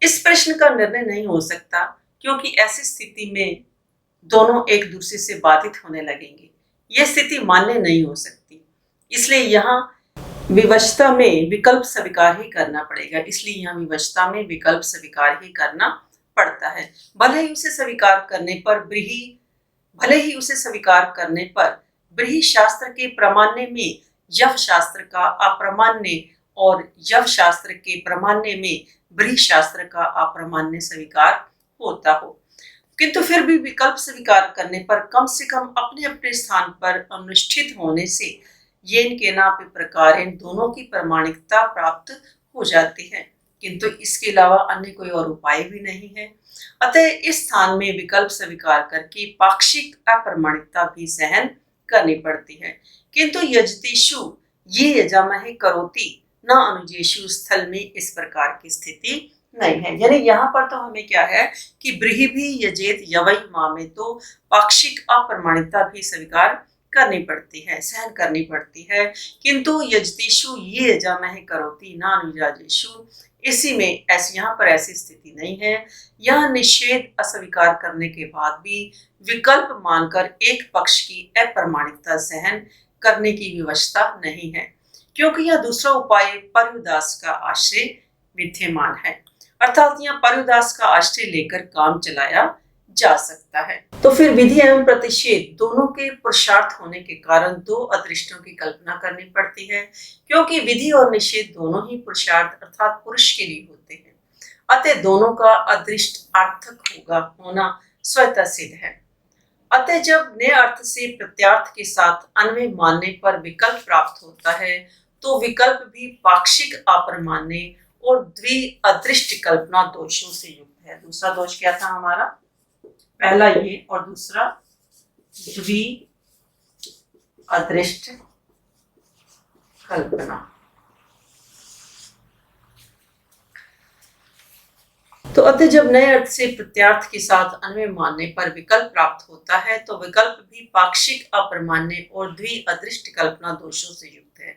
इस प्रश्न का निर्णय नहीं हो सकता, क्योंकि ऐसी स्थिति में दोनों एक दूसरे से बाधित होने लगेंगे। यह स्थिति मान्य नहीं हो सकती, इसलिए यहाँ विवशता में विकल्प स्वीकार ही करना पड़ेगा। इसलिए यहाँ विवशता में विकल्प स्वीकार ही करना पड़ता है। भले ही उसे स्वीकार करने पर ब्रीहि शास्त्र के प्रामाण्य में यव शास्त्र का अप्रामाण्य और यव शास्त्र के प्रामाण्य में ब्रीहि शास्त्र का अप्रामाण्य स्वीकार होता हो, किंतु फिर भी विकल्प स्वीकार करने पर कम से कम अपने अपने स्थान पर अनुष्ठित होने से येन केनापि प्रकारेण दोनों की प्रामाणिकता प्राप्त हो जाती है, किंतु इसके अलावा अन्य कोई और उपाय भी नहीं है। अतः इस स्थान में विकल्प स्वीकार करके पाक्षिक अप्रामाणिकता भी सहन करनी पड़ती है। किंतु यजतेषु ये यजामहे करोति न अनुजेषु स्थल में इस प्रकार की स्थिति नहीं है। यानी यहाँ पर तो हमें क्या है कि ब्रीहि भी यजेत यवै मा में तो पाक्षिक अप्रामाणिकता भी स्वीकार करनी पड़ती है, सहन करनी पड़ती है, किंतु यजतेषु ये यजामहे करोति न अनुयाजेषु इसी में यहाँ पर ऐसी स्थिति नहीं है। यह निषेध अस्वीकार करने के बाद भी विकल्प मानकर एक पक्ष की अप्रामाणिकता सहन करने की व्यवस्था नहीं है, क्योंकि यह दूसरा उपाय पर्युदास का आश्रय विद्यमान है, अर्थात यहाँ पर्युदास का आश्रय लेकर काम चलाया जा सकता है। तो फिर विधि एवं प्रतिषेध दोनों के पुरुषार्थ होने के कारण दो अदृष्टों की कल्पना करनी पड़ती है, क्योंकि विधि और निषेध दोनों ही पुरुषार्थ अर्थात पुरुष के लिए होते हैं, अतः दोनों का अदृष्ट अर्थक होना स्वतः सिद्ध है। अतः जब नए अर्थ से प्रत्यार्थ के साथ अन्वय मानने पर विकल्प प्राप्त होता है तो विकल्प भी पाक्षिक अप्रमाण्य और अदृष्ट कल्पना दोषों से युक्त है। दूसरा दोष क्या था हमारा? पहला ये और दूसरा अदृष्ट कल्पना। तो अतः जब नए अर्थ से प्रत्यार्थ के साथ अन्वय मानने पर विकल्प प्राप्त होता है तो विकल्प भी पाक्षिक अप्रमाण्य और अदृष्ट कल्पना दोषों से युक्त है।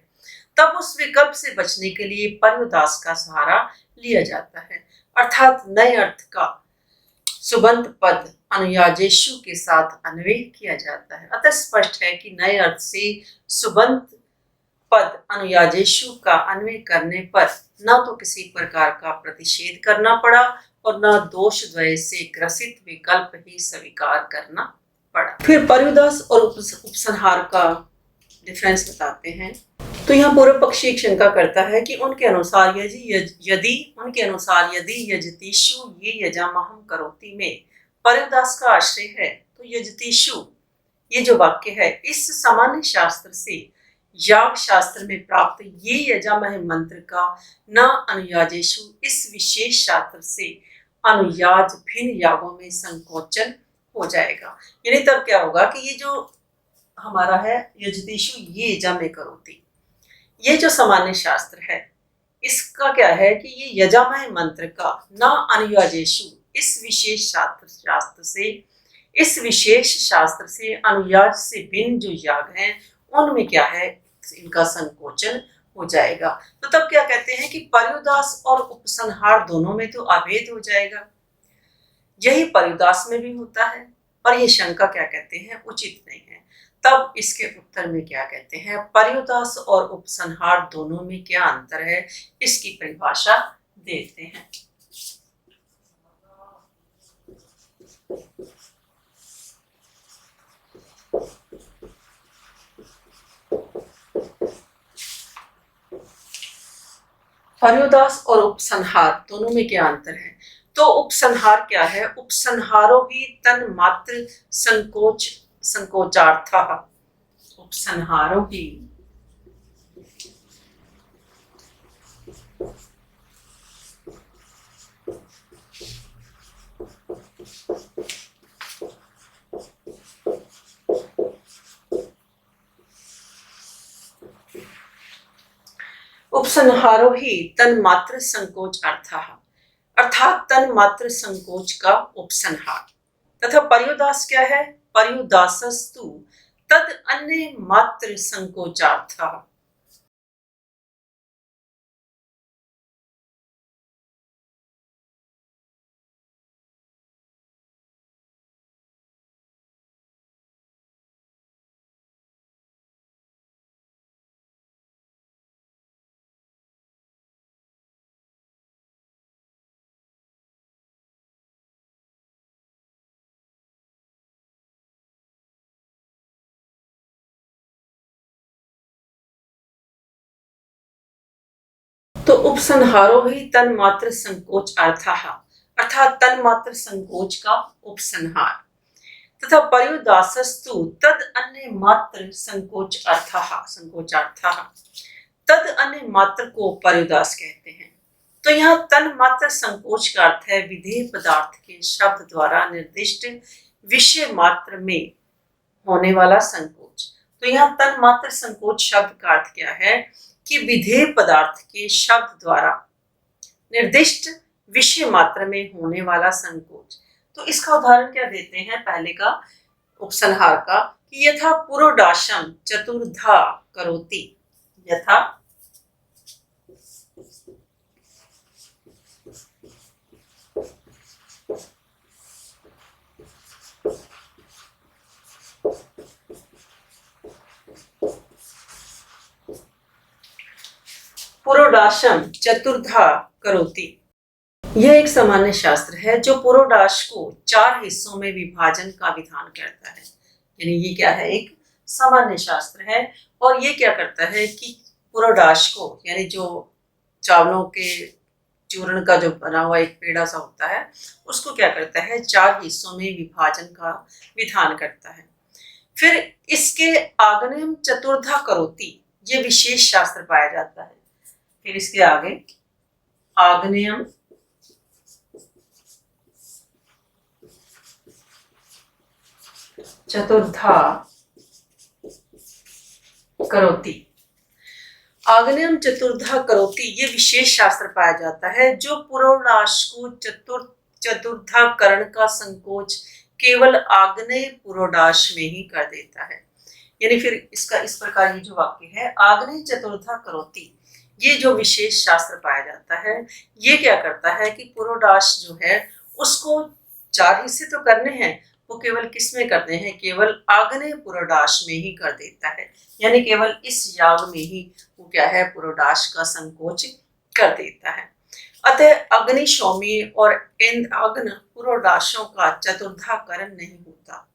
तब उस विकल्प से बचने के लिए पर्युदास का सहारा लिया जाता है, अर्थात नए अर्थ का सुबंत पद अनुयाजेशु के साथ अन्वय किया जाता है। अतः स्पष्ट है कि नए अर्थ से सुबंत पद अनुयाजेशु का अन्वय करने पर न तो किसी प्रकार का प्रतिषेध करना पड़ा और न दोष द्वय से ग्रसित विकल्प ही स्वीकार करना पड़ा। फिर पर्युदास और उपसंहार का डिफरेंस बताते हैं। तो यहाँ पूर्व पक्षी एक शंका करता है कि उनके अनुसार यदि यजतीषु ये यजामहं करोति में पर्युदास का आश्रय है तो यजतीषु ये जो वाक्य है इस सामान्य शास्त्र से याग शास्त्र में प्राप्त ये यजामह मंत्र का न अनुयाजेशु इस विशेष शास्त्र से अनुयाज भिन्न यागों में संकोचन हो जाएगा। यानी तब क्या होगा कि ये जो हमारा है यजतीषु ये यजामह करोति, ये जो सामान्य शास्त्र है इसका क्या है कि ये यजामह मंत्र का न अनुयाजेशु इस विशेष शास्त्र से अनुयाज से भिन्न जो याग हैं उनमें क्या है इनका संकोचन हो जाएगा। तो तब क्या कहते हैं कि पर्युदास और उपसंहार दोनों में तो अभेद हो जाएगा। यही पर्युदास में भी होता है और ये शंका क्या कहते हैं उचित नहीं है। तब इसके उत्तर में क्या कहते हैं, पर्युदास और उपसंहार दोनों में क्या अंतर है इसकी परिभाषा देते हैं। पर्युदास और उपसंहार दोनों में क्या अंतर है? तो उपसंहार क्या है? उपसंहारो ही तन्मात्र संकोचार्थः। उपसंहारो ही उपसंहारो ही तन्मात्र संकोच अर्थः, अर्थात तन्मात्र संकोच का उपसंहार। तथा पर्युदास क्या है? पर्युदासस्तु तद अन्य मात्र संकोचार्थः। तो उपसंहारो ही तन्मात्र संकोच अर्थः, अर्थात तन्मात्र संकोच का उपसंहार। तथा पर्युदासस्तु तद अन्य मात्र संकोच संकोचार्थः। तद अन्य मात्र को पर्युदास कहते हैं। तो यहाँ तन मात्र संकोच का अर्थ है विधेय पदार्थ के शब्द द्वारा निर्दिष्ट विषय मात्र में होने वाला संकोच। तो यहाँ तन मात्र संकोच शब्द का अर्थ क्या है कि विधेय पदार्थ के शब्द द्वारा निर्दिष्ट विषय मात्र में होने वाला संकोच। तो इसका उदाहरण क्या देते हैं पहले का उपसंहार का कि यथा पुरोडाशम चतुर्धा करोति, यथा पुरोडाशम चतुर्धा करोति। यह एक सामान्य शास्त्र है जो पुरोडाश को 4 हिस्सों में विभाजन का विधान करता है। यानी ये क्या है, एक सामान्य शास्त्र है और ये क्या करता है कि पुरोडाश को यानी जो चावलों के चूर्ण का जो बना हुआ एक पेड़ा सा होता है, उसको क्या करता है, 4 हिस्सों में विभाजन का विधान करता है। फिर इसके आग्नेयम चतुर्धा करोति, ये विशेष शास्त्र पाया जाता है। फिर इसके आगे आग्नेयम चतुर्धा करोति, आग्नेयम चतुर्धा करोति, ये विशेष शास्त्र पाया जाता है जो पुरोडाश को चतुर्धा करण का संकोच केवल आग्नेय पुरोडाश में ही कर देता है। यानी फिर इसका इस प्रकार ये जो वाक्य है, आग्नेय चतुर्धा करोति, ये जो विशेष शास्त्र पाया जाता है, ये क्या करता है कि पुरोडाश जो है उसको 4 हिस्से तो करने हैं, वो केवल किस में करते हैं, केवल आग्नेय पुरोडाश में ही कर देता है। यानी केवल इस याग में ही वो क्या है, पुरोडाश का संकोच कर देता है। अतः अग्नि सौम्य और इंद्राग्न पुरोडाशों का चतुर्धाकरण नहीं होता।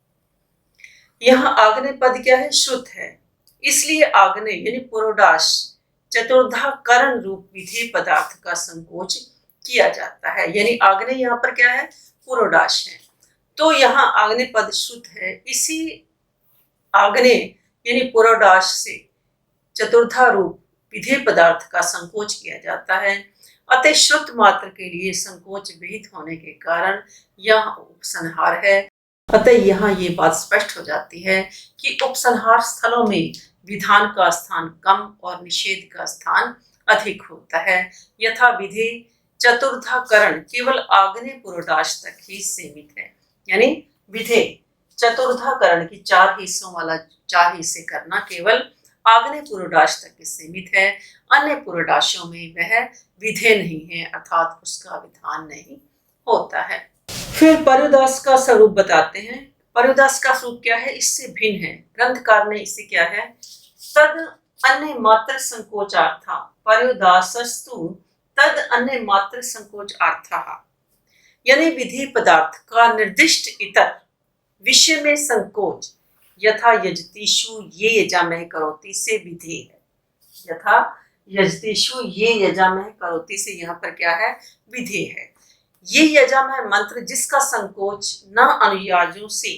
यहाँ आग्नेय पद क्या है, श्रुत है, इसलिए आग्नेय यानी पुरोडाश चतुर्धाकरण रूप विधेय पदार्थ का संकोच किया जाता है। यानी आग्नेय यहाँ पर क्या है, पुरोडाश है, तो यहाँ आग्नेय पद श्रुत है, इसी आग्नेय यानी पुरोडाश से चतुर्धा रूप विधेय पदार्थ का संकोच किया जाता है। अतः श्रुत मात्र के लिए संकोच विहित होने के कारण यह उपसंहार है। अतः यहाँ ये बात स्पष्ट हो जाती है कि उपसंहार स्थलों में विधान का स्थान कम और निषेध का स्थान अधिक होता है। यथा विधेय चतुर्धाकरण केवल आग्नेय पुरोडाश तक ही सीमित है। यानी विधेय चतुर्धाकरण की 4 हिस्सों वाला 4 हिस्से करना केवल आग्नेय पुरोडाश तक ही सीमित है, अन्य पुरोडाशों में वह विधेय नहीं है, अर्थात उसका विधान नहीं होता है। फिर पर्युदास का स्वरूप बताते हैं। पर्युदास का स्वरूप क्या है, इससे भिन्न है। ग्रंथकार ने इसे क्या है, तद अन्य मात्र संकोचार्था, पर्युदासस्तु तद अन्य मात्र संकोचार्थः, यानी विधि पदार्थ का निर्दिष्ट इतर विषय में संकोच यथा यजतीषु ये यजामह करोति से विधेय है। यथा यजतीषु ये यजामह करोति से यहाँ पर क्या है, विधेय है। ये यजामह मंत्र जिसका संकोच न अनुयाजों से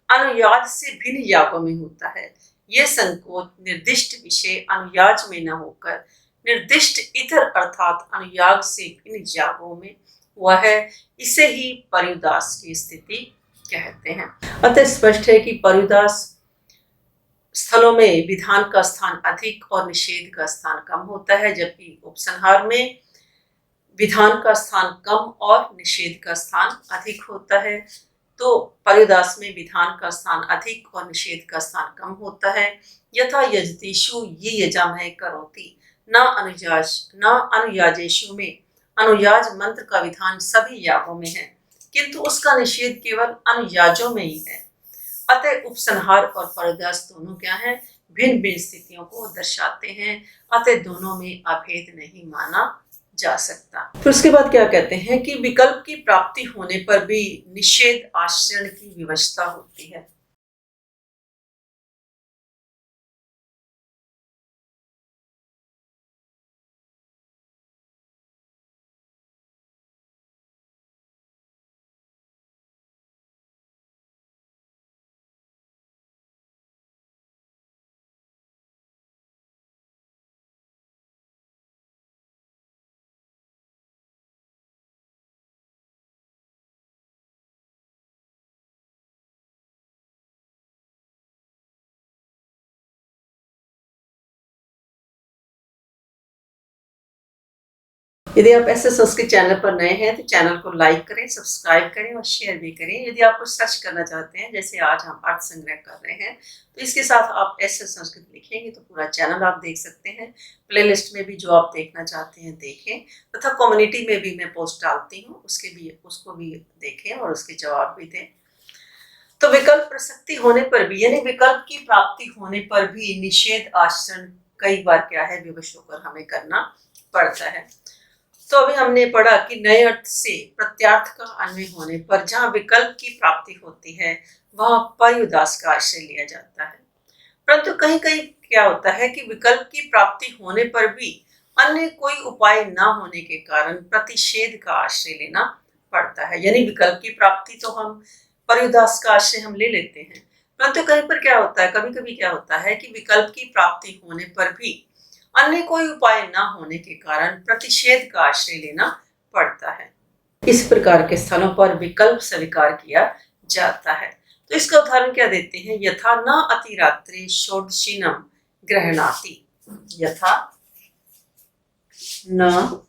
अनुयाज से भिन्न यागों में होता है, ये संकोच निर्दिष्ट विषय अनुयाज में न होकर निर्दिष्ट इतर अर्थात अनुयाग से भिन्न यागों में हुआ है, इसे ही पर्युदास की स्थिति कहते हैं। अतः स्पष्ट है कि पर्युदास स्थलों में विधान का स्थान अधिक और निषेध का स्थान कम होता है, जबकि उपसंहार में विधान का स्थान कम और निषेध का स्थान अधिक होता है। तो पर्युदास में विधान का स्थान अधिक और निषेध का स्थान कम होता है। यथा यजतीषु ये यजामह करोति, न अनुयाजेषु में अनुयाज मंत्र का विधान सभी यागों में है, किंतु उसका निषेध केवल अनुयाजों में ही है। अतः उपसंहार और पर्युदास दोनों क्या है, भिन्न भिन्न स्थितियों को दर्शाते हैं, अतः दोनों में अभेद नहीं माना जा सकता। फिर उसके बाद क्या कहते हैं कि विकल्प की प्राप्ति होने पर भी निषेध आचरण की विवशता होती है। यदि आप ऐसे संस्कृत चैनल पर नए हैं तो चैनल को लाइक करें, सब्सक्राइब करें और शेयर भी करें। यदि आप कुछ सर्च करना चाहते हैं, जैसे आज हम अर्थ संग्रह कर रहे हैं, तो इसके साथ आप ऐसे संस्कृत लिखेंगे तो पूरा चैनल आप देख सकते हैं। प्लेलिस्ट में भी जो आप देखना चाहते हैं देखें, तथा कम्युनिटी में भी मैं पोस्ट डालती हूँ, उसको भी देखें और उसके जवाब भी दें। तो विकल्प प्रसक्ति होने पर भी, यानी विकल्प की प्राप्ति होने पर भी निषेध आचरण कई बार क्या है, विवश होकर हमें करना पड़ता है। तो अभी हमने पढ़ा कि नए अर्थ से प्रत्यार्थ का अन्वय होने पर जहाँ विकल्प की प्राप्ति होती है वहाँ पर्युदास का आश्रय लिया जाता है। परंतु कहीं कहीं क्या होता है कि विकल्प की प्राप्ति होने पर भी अन्य कोई उपाय न होने के कारण प्रतिषेध का आश्रय लेना पड़ता है। यानी विकल्प की प्राप्ति तो हम पर्युदास का आश्रय हम ले लेते हैं, परंतु कहीं पर क्या होता है, कभी कभी क्या होता है कि विकल्प की प्राप्ति होने पर भी अन्य कोई उपाय न होने के कारण प्रतिषेध का आश्रय लेना पड़ता है। इस प्रकार के स्थलों पर विकल्प स्वीकार किया जाता है। तो इसका उदाहरण क्या देते हैं, यथा न अतिरात्रे षोडशीनम ग्रहणाति, यथा न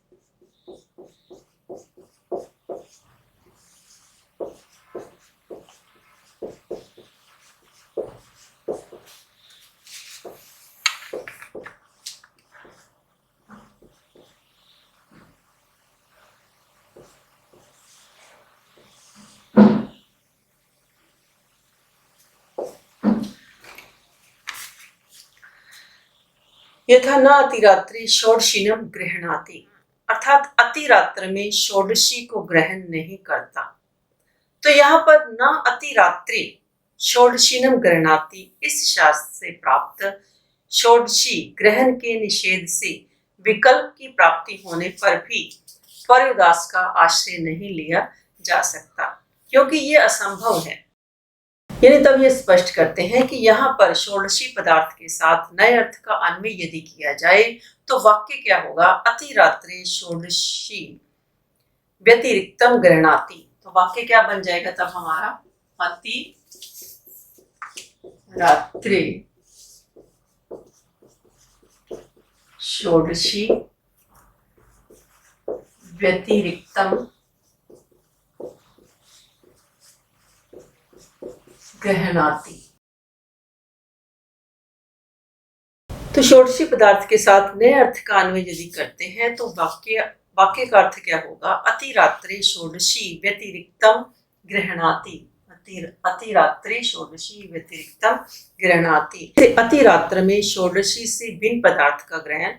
यथा न अतिरात्रि षोडशीनम गृह्णाति, अर्थात अतिरात्र में षोडशी को ग्रहण नहीं करता। तो यहाँ पर न अतिरात्रि षोडशीनम गृह्णाति, इस शास्त्र से प्राप्त षोडशी ग्रहण के निषेध से विकल्प की प्राप्ति होने पर भी पर्युदास का आश्रय नहीं लिया जा सकता, क्योंकि ये असंभव है। यानी तब ये स्पष्ट करते हैं कि यहाँ पर षोडशी पदार्थ के साथ नए अर्थ का अन्वय यदि किया जाए तो वाक्य क्या होगा, अतिरात्रे षोडशी व्यतिरिक्तम गृह्णाति। तो वाक्य क्या बन जाएगा तब हमारा, अति रात्रे षोडशी व्यतिरिक्तम गृह्णाति। तो षोडशी पदार्थ के साथ नए अर्थ का अन्वय यदि करते हैं तो वाक्य का अर्थ क्या होगा, अतिरात्रे षोडशी व्यतिरिक्तम गृह्णाति, अतिरात्रे षोडशी व्यतिरिक्तम गृह्णाति। अतिरात्र में षोडशी से भिन्न पदार्थ का ग्रहण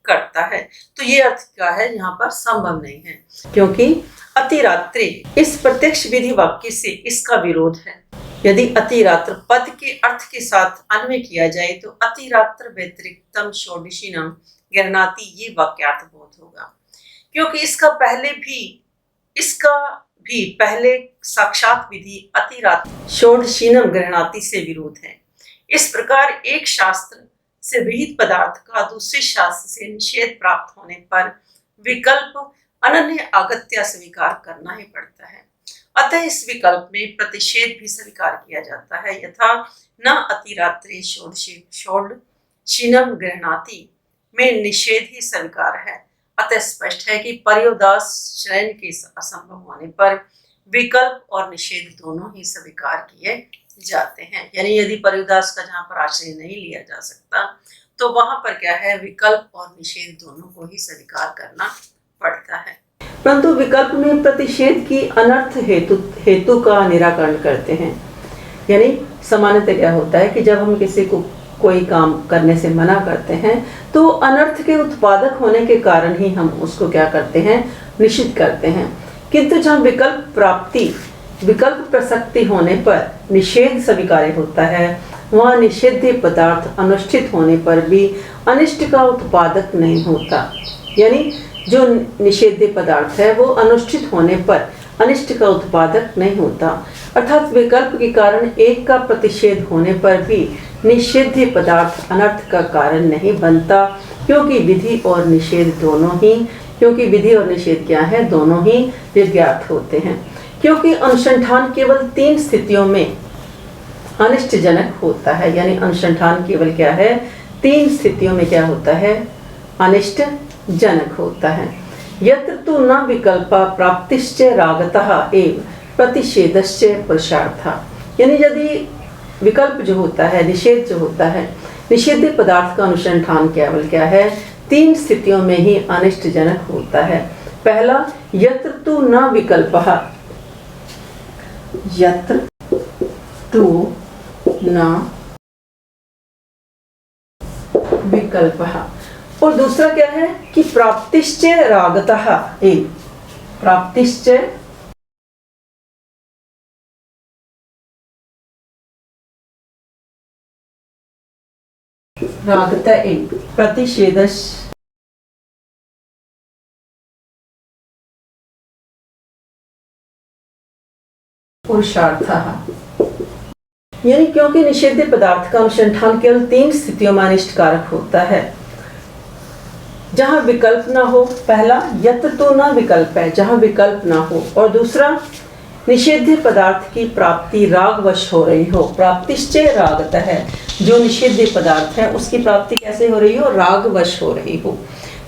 करता है। तो ये अर्थ क्या है, यहाँ पर संभव नहीं है, क्योंकि अतिरात्रे इस प्रत्यक्ष विधि वाक्य से इसका विरोध है। यदि अतिरात्र पद के अर्थ के साथ अन्वय किया जाए तो अतिरात्र व्यतिरिक्तम षोडशीनम गृह्णाति, ये वाक्यार्थ बोध होगा, क्योंकि इसका भी पहले साक्षात विधि अतिरात्र षोडशीनम गृह्णाति से विरोध है। इस प्रकार एक शास्त्र से विहित पदार्थ का दूसरे शास्त्र से निषेध प्राप्त होने पर विकल्प अनन्य आगत्या स्वीकार करना ही पड़ता है। अतः इस विकल्प में प्रतिषेध भी स्वीकार किया जाता है। यथा न अतिरात्रे षोडशीनम गृह्णाति में निषेध ही स्वीकार है। अतः स्पष्ट है कि पर्युदास श्रेणी के असंभव होने पर विकल्प और निषेध दोनों ही स्वीकार किए जाते हैं। यानी यदि पर्युदास का जहाँ पर आश्रय नहीं लिया जा सकता तो वहां पर क्या है, विकल्प और निषेध दोनों को ही स्वीकार करना पड़ता है। परंतु विकल्प में प्रतिषेध की अनर्थ हेतु का निराकरण करते हैं। यानी सामान्यतः क्या होता है कि जब हम किसी को कोई काम करने से मना करते हैं तो अनर्थ के उत्पादक होने के कारण ही हम उसको क्या करते हैं, निषिद्ध करते हैं। किंतु जब विकल्प प्रसक्ति होने पर निषेध स्वीकार्य होता है, वहाँ निषिद्ध पदार्थ अनुष्ठित होने पर भी अनिष्ट का उत्पादक नहीं होता। यानी जो निषेध्य पदार्थ है वो अनुष्ठित होने पर अनिष्ट का उत्पादक नहीं होता। अर्थात विकल्प के कारण एक का प्रतिषेध होने पर भी निषिध्य पदार्थ अनर्थ का कारण नहीं बनता, क्योंकि विधि और निषेध क्या है, दोनों ही विज्ञात होते हैं। क्योंकि अनुसंधान केवल 3 स्थितियों में अनिष्टजनक होता है। यानी अनुसंधान केवल क्या है, 3 स्थितियों में क्या होता है, अनिष्ट जनक होता है। यत्र तु न विकल्पा प्राप्तिश्च रागतः एव प्रतिषेधश्च पुरुषार्थः। यानी यदि विकल्प जो होता है, निषेध जो होता है, निषेध पदार्थ का अनुसंधान केवल क्या है, 3 स्थितियों में ही अनिष्ट जनक होता है। पहला, यत्र तु न विकल्पः, यत्र तु न विकल्पः। और दूसरा क्या है कि प्राप्तिश्च रागतः एव, प्राप्तिश्च रागतः एव प्रतिषेधश्च पुरुषार्थः। यानी क्योंकि निषिद्ध पदार्थ का अनुसंधान केवल 3 स्थितियों में अनिष्ट कारक होता है, जहां विकल्प ना हो। पहला, यत तो न विकल्प है, जहां विकल्प ना हो। और दूसरा, निषिद्ध पदार्थ की प्राप्ति रागवश हो रही हो। प्राप्तिश्चय रागतः है, जो निषिद्ध पदार्थ है उसकी प्राप्ति कैसे हो रही हो? रागवश हो रही हो।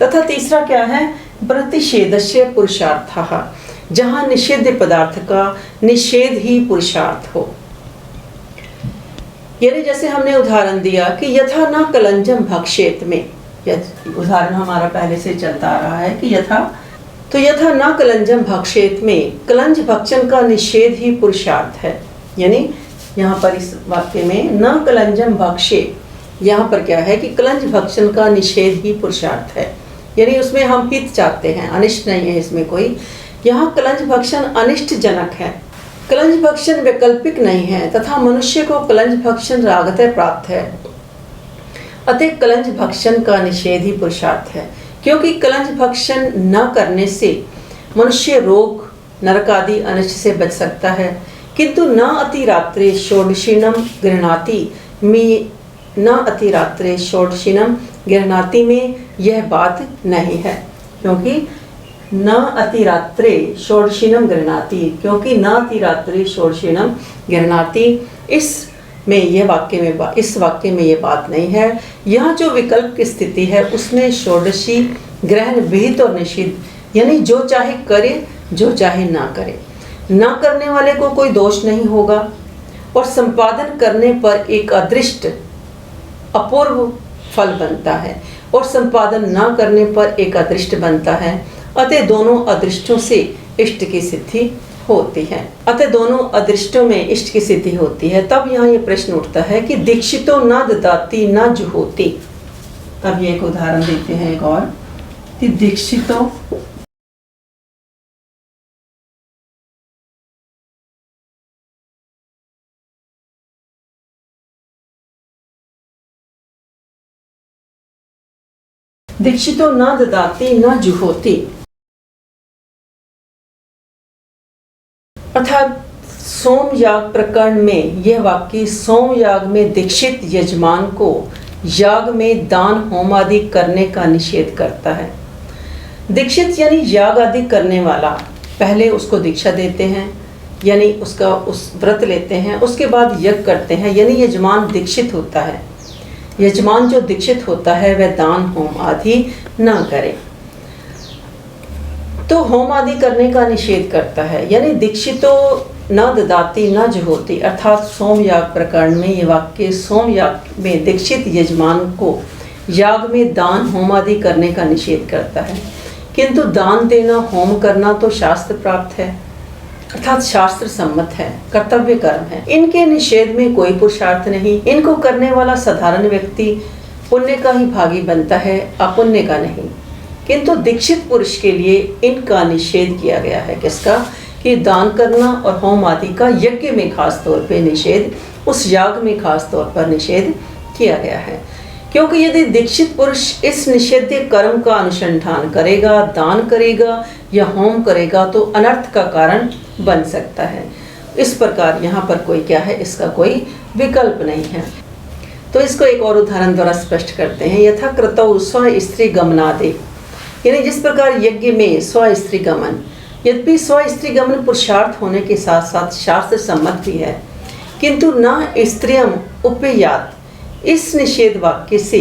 तथा तीसरा क्या है? प्रतिषेधस्य पुरुषार्थः, जहां निषिद्ध पदार्थ का निषेध ही पुरुषार्थ हो। यानी जैसे हमने उदाहरण दिया कि यथा न कलंजम भक्षेत में, उदाहरण हमारा पहले से चलता आ रहा है कि यथा न कलंजम भक्षेत में कलंज भक्षण का निषेध ही पुरुषार्थ है। यानी यहाँ पर इस वाक्य में न कलंजम भक्षेत, यहाँ पर क्या है कि कलंज भक्षण का निषेध ही पुरुषार्थ है। यानी उसमें हम हित चाहते हैं, अनिष्ट नहीं है इसमें कोई। यहाँ कलंज भक्षण अनिष्ट जनक है, कलंज भक्षण वैकल्पिक नहीं है, तथा मनुष्य को कलंज भक्षण रागतः प्राप्त है। अतः कलंज भक्षण का निषेध ही पुरुषार्थ है, क्योंकि कलंज भक्षण न करने से मनुष्य रोग नरक आदि अनिष्ट से बच सकता है। किंतु न अतिरात्रे षोडशीनम गृह्णाति में, न अतिरात्रे षोडशीनम गृह्णाति में यह बात नहीं है। क्योंकि न अतिरात्रे षोडशीनम गृह्णाति, क्योंकि न अतिरात्रे षोडशीनम गृह्णाति, इस वाक्य में ये बात नहीं है। यहाँ जो विकल्प की स्थिति है उसमें षोडशी ग्रहण विहित और निषिद्ध, यानी जो चाहे करे जो चाहे ना करे, ना करने वाले को कोई दोष नहीं होगा और संपादन करने पर एक अदृष्ट अपूर्व फल बनता है और संपादन ना करने पर एक अदृष्ट बनता है। अतः दोनों अदृष्टों से इष्ट की सिद्धि होती है। अतः दोनों अदृष्टों में इष्ट की सिद्धि होती है। तब यहाँ ये प्रश्न उठता है कि दीक्षितो न ददाति न जुहोति। तब ये एक उदाहरण देते हैं एक और कि दीक्षितो न ददाति न जुहोति, अर्थात सोमयाग प्रकरण में यह वाक्य सोमयाग में दीक्षित यजमान को याग में दान होम आदि करने का निषेध करता है। दीक्षित यानी याग आदि करने वाला, पहले उसको दीक्षा देते हैं यानी उसका उस व्रत लेते हैं, उसके बाद यज्ञ करते हैं, यानी यजमान दीक्षित होता है। यजमान जो दीक्षित होता है वह दान होम आदि न करे, तो होम आदि करने का निषेध करता है। यानी दीक्षितो न ददाति न जुहोति, अर्थात सोमयाग प्रकरण में ये वाक्य सोमयाग में दीक्षित यजमान को याग में दान होम आदि करने का निषेध करता है। किंतु दान देना होम करना तो शास्त्र प्राप्त है, अर्थात शास्त्र सम्मत है, कर्तव्य कर्म है। इनके निषेध में कोई पुरुषार्थ नहीं। इनको करने वाला साधारण व्यक्ति पुण्य का ही भागी बनता है, अपुण्य का नहीं। किंतु दीक्षित पुरुष के लिए इनका निषेध किया गया है। किसका? कि दान करना और होम आदि का यज्ञ में खास तौर पे निषेध, उस याग में खास तौर पर निषेध किया गया है। क्योंकि यदि दीक्षित पुरुष इस निषिद्ध कर्म का अनुसंधान करेगा, दान करेगा या होम करेगा तो अनर्थ का कारण बन सकता है। इस प्रकार यहाँ पर कोई क्या है, इसका कोई विकल्प नहीं है। तो इसको एक और उदाहरण द्वारा स्पष्ट करते हैं। यथा कृतौ स्व स्त्री गमनादि, यानी जिस प्रकार यज्ञ में स्व स्त्री गमन, यद्यपि स्व स्त्री गमन पुरुषार्थ होने के साथ साथ शास्त्र सम्मत भी है, किंतु न स्त्रियम उपयात, इस निषेध वाक्य से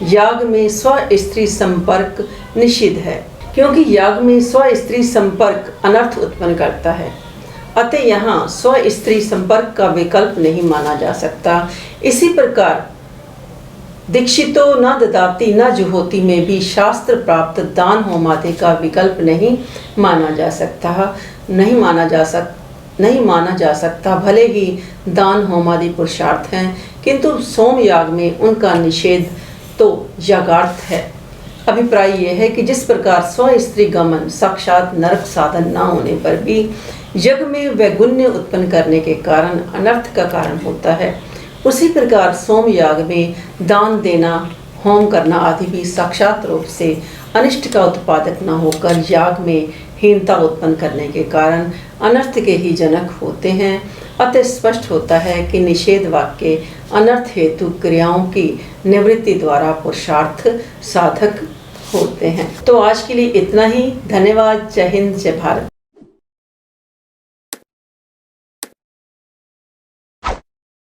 याग में स्व स्त्री संपर्क निषिद्ध है, क्योंकि याग में स्व स्त्री संपर्क अनर्थ उत्पन्न करता है। अतः यहाँ स्व स्त्री संपर्क का विकल्प नहीं माना जा सकता। इसी प्रकार दीक्षितो न ददाति न जुहोति में भी शास्त्र प्राप्त दान होम आदि का विकल्प नहीं माना जा सकता। भले ही दान होम आदि पुरुषार्थ हैं, किंतु सोमयाग में उनका निषेध तो यागार्थ है। अभिप्राय यह है कि जिस प्रकार स्व स्त्री गमन साक्षात नरक साधन न होने पर भी यज्ञ में वैगुण्य उत्पन्न करने के कारण अनर्थ का कारण होता है, उसी प्रकार सोमयाग में दान देना, होम करना आदि भी साक्षात रूप से अनिष्ट का उत्पादक न होकर याग में हीनता उत्पन्न करने के कारण अनर्थ के ही जनक होते हैं। अतः स्पष्ट होता है कि निषेध वाक्य अनर्थ हेतु क्रियाओं की निवृत्ति द्वारा पुरुषार्थ साधक होते हैं। तो आज के लिए इतना ही। धन्यवाद। जय हिंद, जय भारत।